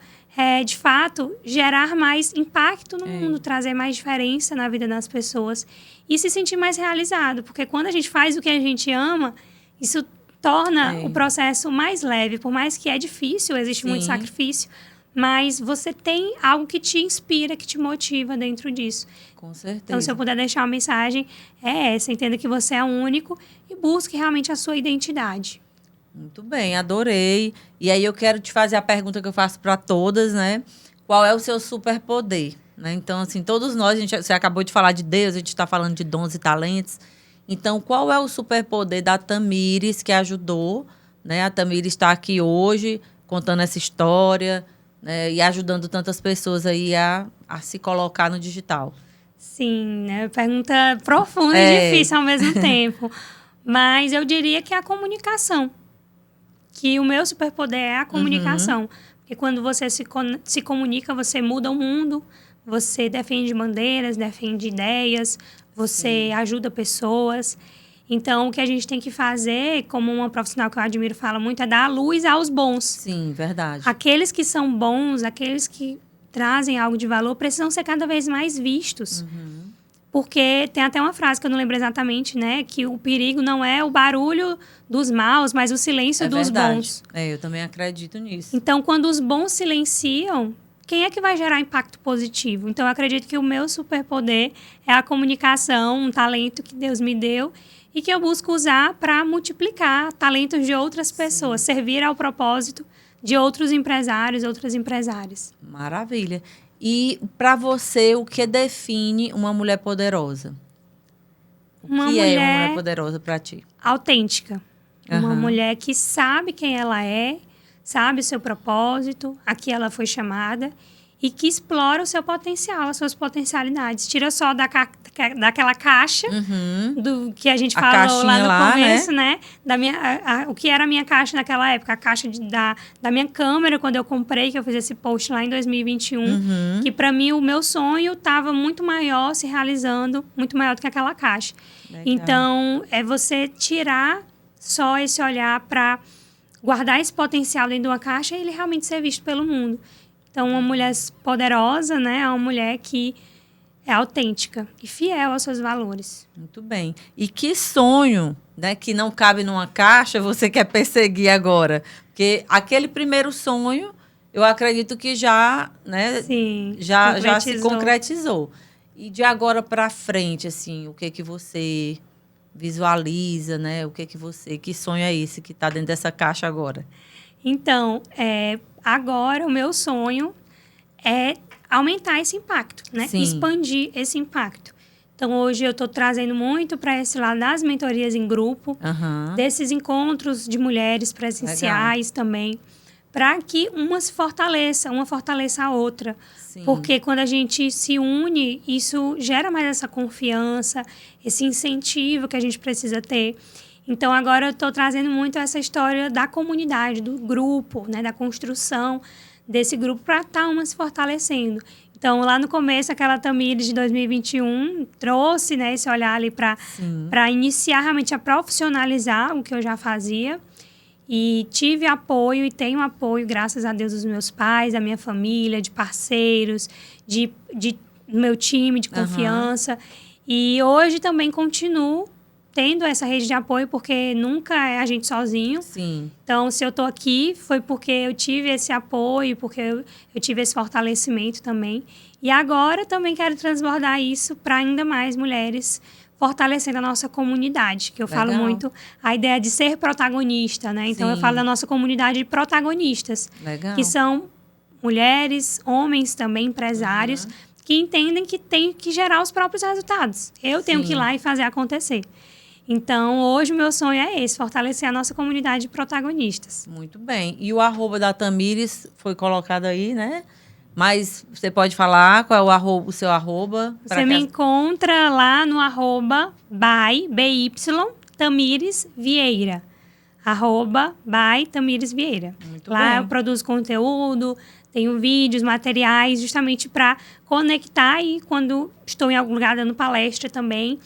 de fato, gerar mais impacto no mundo, trazer mais diferença na vida das pessoas e se sentir mais realizado. Porque quando a gente faz o que a gente ama, isso torna o processo mais leve. Por mais que é difícil, existe muito sacrifício, mas você tem algo que te inspira, que te motiva dentro disso. Com certeza. Então, se eu puder deixar uma mensagem, é essa. Entenda que você é único e busque realmente a sua identidade. Muito bem, adorei. E aí eu quero te fazer a pergunta que eu faço para todas, né? Qual é o seu superpoder? Né? Então, assim, todos nós, você acabou de falar de Deus, a gente está falando de dons e talentos. Então, qual é o superpoder da Tamires que ajudou, né? A Tamires está aqui hoje contando essa história, né? E ajudando tantas pessoas aí a se colocar no digital. Sim, né? Pergunta profunda e difícil ao mesmo tempo. Mas eu diria que é a comunicação. Que o meu superpoder é a comunicação. Porque quando você se comunica, você muda o mundo, você defende bandeiras, defende ideias, você ajuda pessoas. Então, o que a gente tem que fazer, como uma profissional que eu admiro fala muito, é dar a luz aos bons. Sim, verdade. Aqueles que são bons, aqueles que trazem algo de valor, precisam ser cada vez mais vistos. Porque tem até uma frase que eu não lembro exatamente, né? Que o perigo não é o barulho dos maus, mas o silêncio dos bons. Eu também acredito nisso. Então, quando os bons silenciam, quem é que vai gerar impacto positivo? Então, eu acredito que o meu superpoder é a comunicação, um talento que Deus me deu e que eu busco usar para multiplicar talentos de outras pessoas, servir ao propósito de outros empresários, outras empresárias. Maravilha. E, para você, o que define uma mulher poderosa? O que é uma mulher poderosa para ti? Autêntica. Uma mulher que sabe quem ela é, sabe o seu propósito, a que ela foi chamada e que explora o seu potencial, as suas potencialidades. Tira só daquela caixa do que a gente falou lá no começo, né? Da o que era a minha caixa naquela época, a caixa da minha câmera, quando eu comprei, que eu fiz esse post lá em 2021, que para mim o meu sonho estava muito maior, se realizando, muito maior do que aquela caixa. Legal. Então, é você tirar só esse olhar para guardar esse potencial dentro de uma caixa e ele realmente ser visto pelo mundo. Então, uma mulher poderosa, né? É uma mulher que é autêntica e fiel aos seus valores. Muito bem. E que sonho, né, que não cabe numa caixa, você quer perseguir agora? Porque aquele primeiro sonho, eu acredito que já, né, sim, já se concretizou. E de agora para frente, assim, o que você visualiza, né? Que sonho é esse que está dentro dessa caixa agora? Então, agora o meu sonho é aumentar esse impacto, né? Sim. Expandir esse impacto. Então, hoje eu estou trazendo muito para esse lado das mentorias em grupo, desses encontros de mulheres presenciais também, para que uma fortaleça a outra. Sim. Porque quando a gente se une, isso gera mais essa confiança, esse incentivo que a gente precisa ter. Então, agora eu estou trazendo muito essa história da comunidade, do grupo, né, da construção desse grupo para estar uma se fortalecendo. Então, lá no começo, aquela Tamires de 2021 trouxe, né, esse olhar ali para iniciar realmente a profissionalizar o que eu já fazia. E tive apoio e tenho apoio, graças a Deus, dos meus pais, da minha família, de parceiros, de meu time de confiança. E hoje também continuo tendo essa rede de apoio, porque nunca é a gente sozinho. Sim. Então, se eu estou aqui, foi porque eu tive esse apoio, porque eu tive esse fortalecimento também. E agora também quero transbordar isso para ainda mais mulheres, fortalecendo a nossa comunidade, que eu falo muito a ideia de ser protagonista, né? Então, eu falo da nossa comunidade de protagonistas, que são mulheres, homens também, empresários, que entendem que tem que gerar os próprios resultados. Eu tenho que ir lá e fazer acontecer. Então, hoje o meu sonho é esse, fortalecer a nossa comunidade de protagonistas. Muito bem. E o @ da Tamires foi colocado aí, né? Mas você pode falar qual é o seu arroba? Você me encontra lá no @by Tamires Vieira. @by Tamires Vieira. Muito lá bem. Eu produzo conteúdo, tenho vídeos, materiais, justamente para conectar. E quando estou em algum lugar dando palestra também,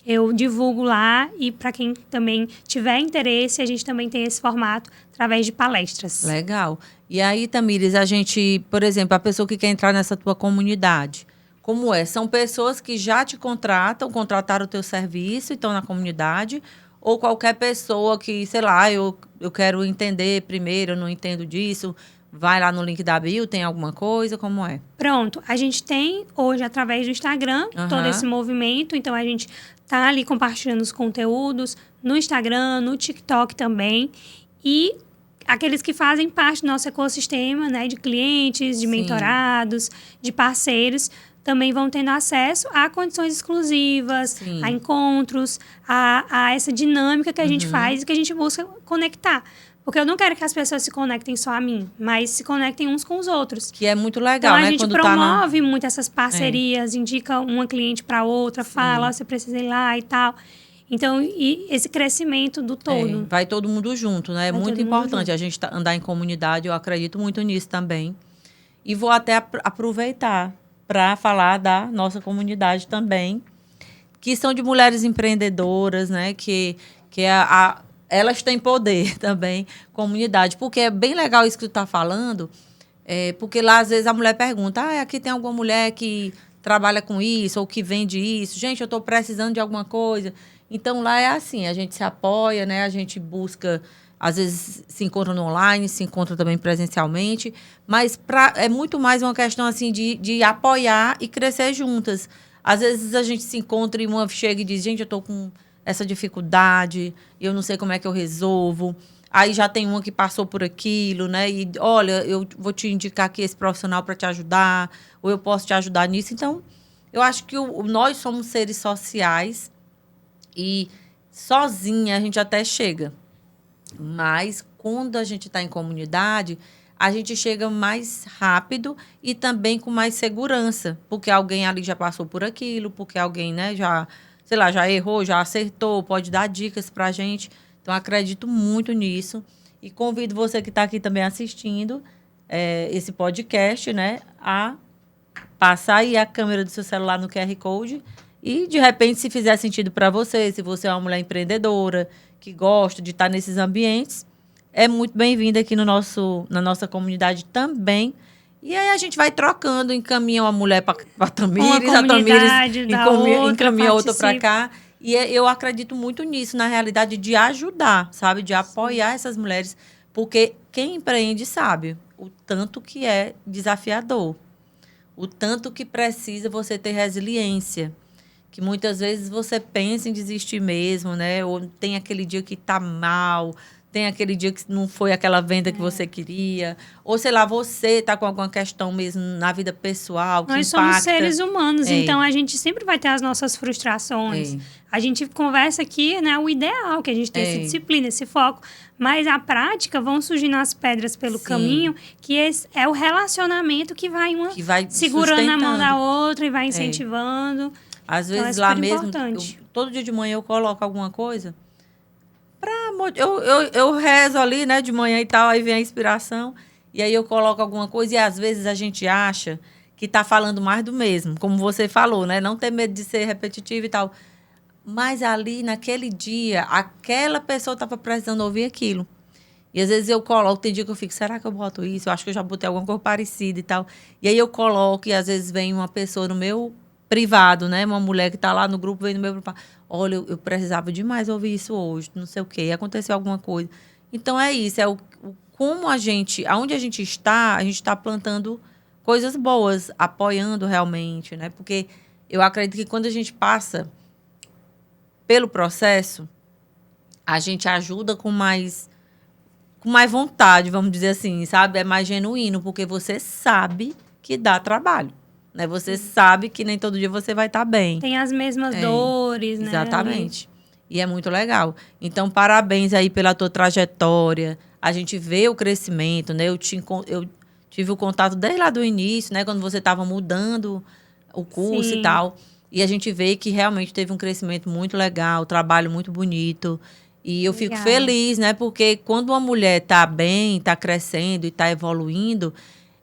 eu divulgo lá, e para quem também tiver interesse, a gente também tem esse formato através de palestras. Legal. E aí, Tamires, a gente, por exemplo, a pessoa que quer entrar nessa tua comunidade, como é? São pessoas que já te contrataram o teu serviço e estão na comunidade, ou qualquer pessoa que, sei lá, eu quero entender primeiro, eu não entendo disso, vai lá no link da bio, tem alguma coisa, como é? Pronto, a gente tem hoje, através do Instagram, todo esse movimento, então a gente tá ali compartilhando os conteúdos no Instagram, no TikTok também. E aqueles que fazem parte do nosso ecossistema, né, de clientes, de mentorados, de parceiros, também vão tendo acesso a condições exclusivas, a encontros, a essa dinâmica que a gente faz e que a gente busca conectar. Porque eu não quero que as pessoas se conectem só a mim, mas se conectem uns com os outros. Que é muito legal, então, né? A gente promove muito essas parcerias, indica uma cliente para outra, fala, você precisa ir lá e tal. Então, e esse crescimento do todo. Vai todo mundo junto, né? É muito importante a gente andar em comunidade, eu acredito muito nisso também. E vou até aproveitar para falar da nossa comunidade também, que são de mulheres empreendedoras, né? Que elas têm poder também, comunidade. Porque é bem legal isso que tu está falando, porque lá, às vezes, a mulher pergunta, aqui tem alguma mulher que trabalha com isso ou que vende isso? Gente, eu estou precisando de alguma coisa. Então, lá é assim, a gente se apoia, né? A gente busca, às vezes, se encontra no online, se encontra também presencialmente, mas é muito mais uma questão, assim, de apoiar e crescer juntas. Às vezes, a gente se encontra e uma chega e diz, gente, eu estou com essa dificuldade, eu não sei como é que eu resolvo. Aí já tem uma que passou por aquilo, né? E, olha, eu vou te indicar aqui esse profissional para te ajudar, ou eu posso te ajudar nisso. Então, eu acho que nós somos seres sociais e sozinha a gente até chega. Mas, quando a gente está em comunidade, a gente chega mais rápido e também com mais segurança, porque alguém ali já passou por aquilo, porque alguém, né, já, sei lá, já errou, já acertou, pode dar dicas para a gente. Então, acredito muito nisso. E convido você que está aqui também assistindo esse podcast, né, a passar aí a câmera do seu celular no QR Code e, de repente, se fizer sentido para você, se você é uma mulher empreendedora, que gosta de estar nesses ambientes, é muito bem-vinda aqui na nossa comunidade também. E aí a gente vai trocando, encaminha uma mulher para a Tamires encaminha outra para cá. E eu acredito muito nisso, na realidade, de ajudar, sabe? De apoiar essas mulheres, porque quem empreende sabe o tanto que é desafiador, o tanto que precisa você ter resiliência, que muitas vezes você pensa em desistir mesmo, né? Ou tem aquele dia que tá mal, tem aquele dia que não foi aquela venda que você queria, ou sei lá, você tá com alguma questão mesmo na vida pessoal que Nós impacta. somos seres humanos, então a gente sempre vai ter as nossas frustrações. A gente conversa aqui, né, o ideal, que a gente tenha essa disciplina, esse foco, mas a prática vão surgindo as pedras pelo caminho, que é o relacionamento que vai segurando a mão da outra e vai incentivando. Às vezes então, lá mesmo, todo dia de manhã eu coloco alguma coisa. Eu rezo ali, né, de manhã e tal, aí vem a inspiração, e aí eu coloco alguma coisa, e às vezes a gente acha que está falando mais do mesmo, como você falou, né? Não ter medo de ser repetitivo e tal. Mas ali, naquele dia, aquela pessoa estava precisando ouvir aquilo. E às vezes eu coloco, tem dia que eu fico, será que eu boto isso? Eu acho que eu já botei alguma coisa parecida e tal. E aí eu coloco, e às vezes vem uma pessoa no meu privado, né? Uma mulher que está lá no grupo, vem no meu privado. Olha, eu precisava demais ouvir isso hoje, não sei o quê, aconteceu alguma coisa. Então, é isso, como aonde a gente está plantando coisas boas, apoiando realmente, né? Porque eu acredito que quando a gente passa pelo processo, a gente ajuda com mais vontade, vamos dizer assim, sabe? É mais genuíno, porque você sabe que dá trabalho. Né? Você sabe que nem todo dia você vai estar bem. Tem as mesmas dores, né? Exatamente. E é muito legal. Então, parabéns aí pela tua trajetória. A gente vê o crescimento, né? Eu tive o contato desde lá do início, né? Quando você estava mudando o curso e tal. E a gente vê que realmente teve um crescimento muito legal, trabalho muito bonito. E eu fico feliz, né? Porque quando uma mulher está bem, está crescendo e está evoluindo,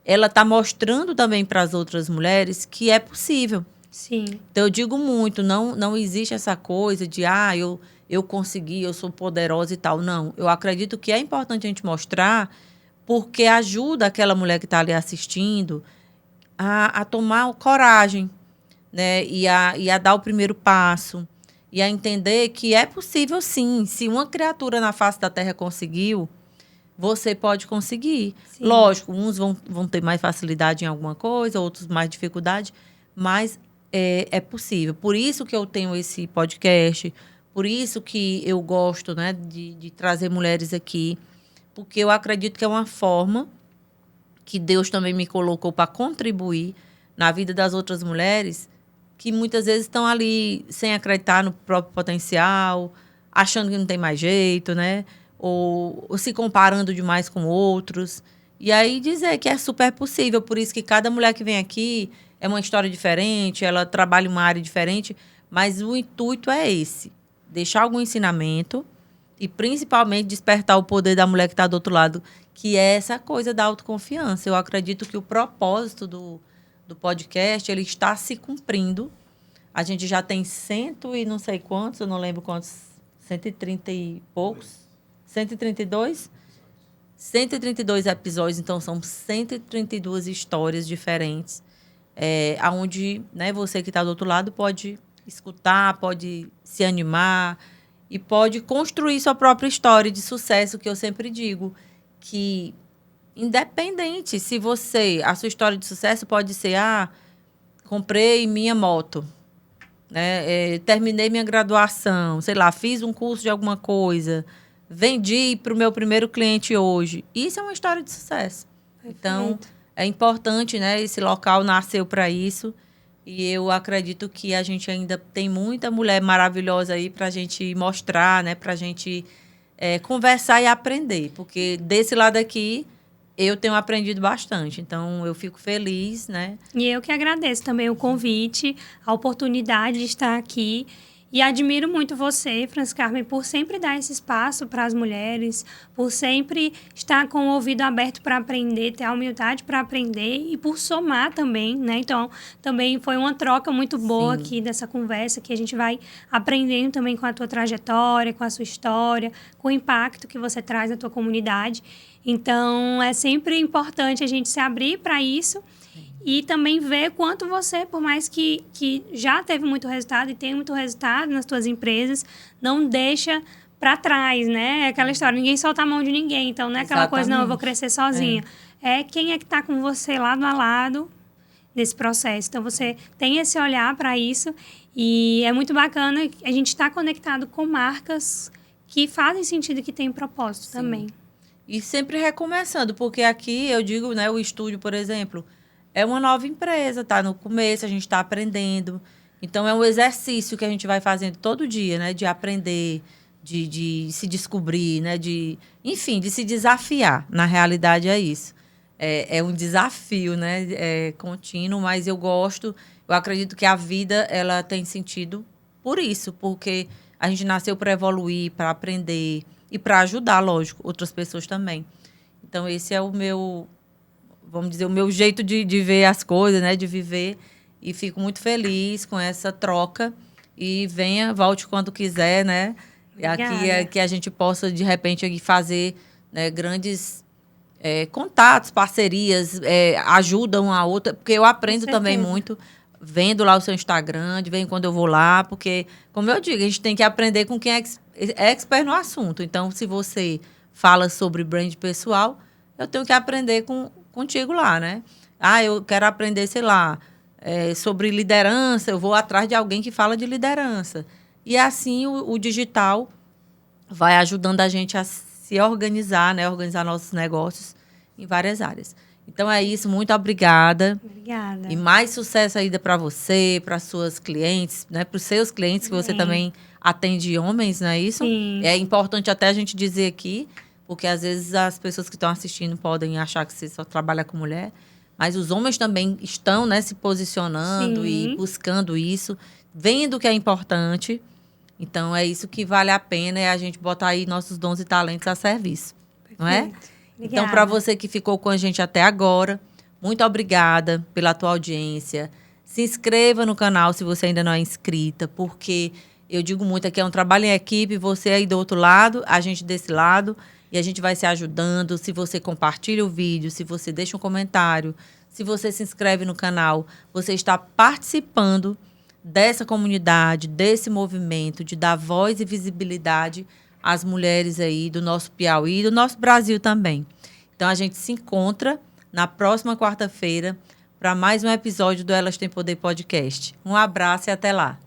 ela está mostrando também para as outras mulheres que é possível. Sim. Então, eu digo muito, não existe essa coisa de, eu consegui, eu sou poderosa e tal. Não, eu acredito que é importante a gente mostrar, porque ajuda aquela mulher que está ali assistindo a tomar coragem, né? E a dar o primeiro passo. E a entender que é possível, sim. Se uma criatura na face da Terra conseguiu, você pode conseguir. Sim. Lógico, uns vão ter mais facilidade em alguma coisa, outros mais dificuldade, mas é possível. Por isso que eu tenho esse podcast, por isso que eu gosto, né, de trazer mulheres aqui, porque eu acredito que é uma forma que Deus também me colocou para contribuir na vida das outras mulheres que muitas vezes estão ali sem acreditar no próprio potencial, achando que não tem mais jeito, né? Ou se comparando demais com outros. E aí dizer que é super possível. Por isso que cada mulher que vem aqui é uma história diferente, ela trabalha em uma área diferente, mas o intuito é esse, deixar algum ensinamento e principalmente despertar o poder da mulher que está do outro lado, que é essa coisa da autoconfiança. Eu acredito que o propósito do podcast, ele está se cumprindo. A gente já tem 100 e não sei quantos, eu não lembro quantos, 130 e poucos, 132? 132 episódios, então são 132 histórias diferentes, onde, né, você que está do outro lado pode escutar, pode se animar e pode construir sua própria história de sucesso, que eu sempre digo, que independente se a sua história de sucesso pode ser, comprei minha moto, né? Terminei minha graduação, sei lá, fiz um curso de alguma coisa, vendi para o meu primeiro cliente hoje. Isso é uma história de sucesso. Perfeito. Então, é importante, né? Esse local nasceu para isso e eu acredito que a gente ainda tem muita mulher maravilhosa aí para a gente mostrar, né? Para a gente conversar e aprender, porque desse lado aqui eu tenho aprendido bastante. Então, eu fico feliz, né? E eu que agradeço também o convite, a oportunidade de estar aqui. E admiro muito você, Francis Carmen, por sempre dar esse espaço para as mulheres, por sempre estar com o ouvido aberto para aprender, ter a humildade para aprender e por somar também, né? Então, também foi uma troca muito boa aqui dessa conversa, que a gente vai aprendendo também com a tua trajetória, com a sua história, com o impacto que você traz na tua comunidade. Então, é sempre importante a gente se abrir para isso. E também ver quanto você, por mais que já teve muito resultado e tem muito resultado nas suas empresas, não deixa para trás, né? Aquela história, ninguém solta a mão de ninguém. Então, não é aquela coisa, não, eu vou crescer sozinha. É quem é que está com você lado a lado nesse processo. Então, você tem esse olhar para isso. E é muito bacana a gente estar conectado com marcas que fazem sentido e que têm propósito também. E sempre recomeçando, porque aqui, eu digo, né, o estúdio, por exemplo... É uma nova empresa, tá no começo, a gente está aprendendo. Então, é um exercício que a gente vai fazendo todo dia, né? De aprender, de se descobrir, né? Enfim, de se desafiar. Na realidade, é isso. É um desafio, né? É contínuo, mas eu acredito que a vida, ela tem sentido por isso, porque a gente nasceu para evoluir, para aprender e para ajudar, lógico, outras pessoas também. Então, esse é o meu... vamos dizer, o meu jeito de ver as coisas, né? De viver. E fico muito feliz com essa troca. E volte quando quiser, né? Aqui que a gente possa, de repente, aqui fazer, né, grandes contatos, parcerias, ajudam a outra. Porque eu aprendo também muito, vendo lá o seu Instagram, de vez em quando eu vou lá. Porque, como eu digo, a gente tem que aprender com quem é expert no assunto. Então, se você fala sobre brand pessoal, eu tenho que aprender contigo lá, né? Eu quero aprender, sei lá, sobre liderança, eu vou atrás de alguém que fala de liderança. E assim o digital vai ajudando a gente a se organizar, né? Organizar nossos negócios em várias áreas. Então é isso, muito obrigada. Obrigada. E mais sucesso ainda para você, para suas clientes, né? Para os seus clientes, que você também atende homens, não é isso? Sim. É importante até a gente dizer aqui, porque às vezes as pessoas que estão assistindo podem achar que você só trabalha com mulher, mas os homens também estão, né, se posicionando e buscando isso, vendo que é importante. Então, é isso que vale a pena, é a gente botar aí nossos dons e talentos a serviço. Perfeito. Não é? Obrigada. Então, para você que ficou com a gente até agora, muito obrigada pela tua audiência. Se inscreva no canal se você ainda não é inscrita, porque eu digo muito aqui, é um trabalho em equipe, você aí do outro lado, a gente desse lado, e a gente vai se ajudando. Se você compartilha o vídeo, se você deixa um comentário, se você se inscreve no canal, você está participando dessa comunidade, desse movimento, de dar voz e visibilidade às mulheres aí do nosso Piauí e do nosso Brasil também. Então, a gente se encontra na próxima quarta-feira para mais um episódio do Elas Têm Poder Podcast. Um abraço e até lá.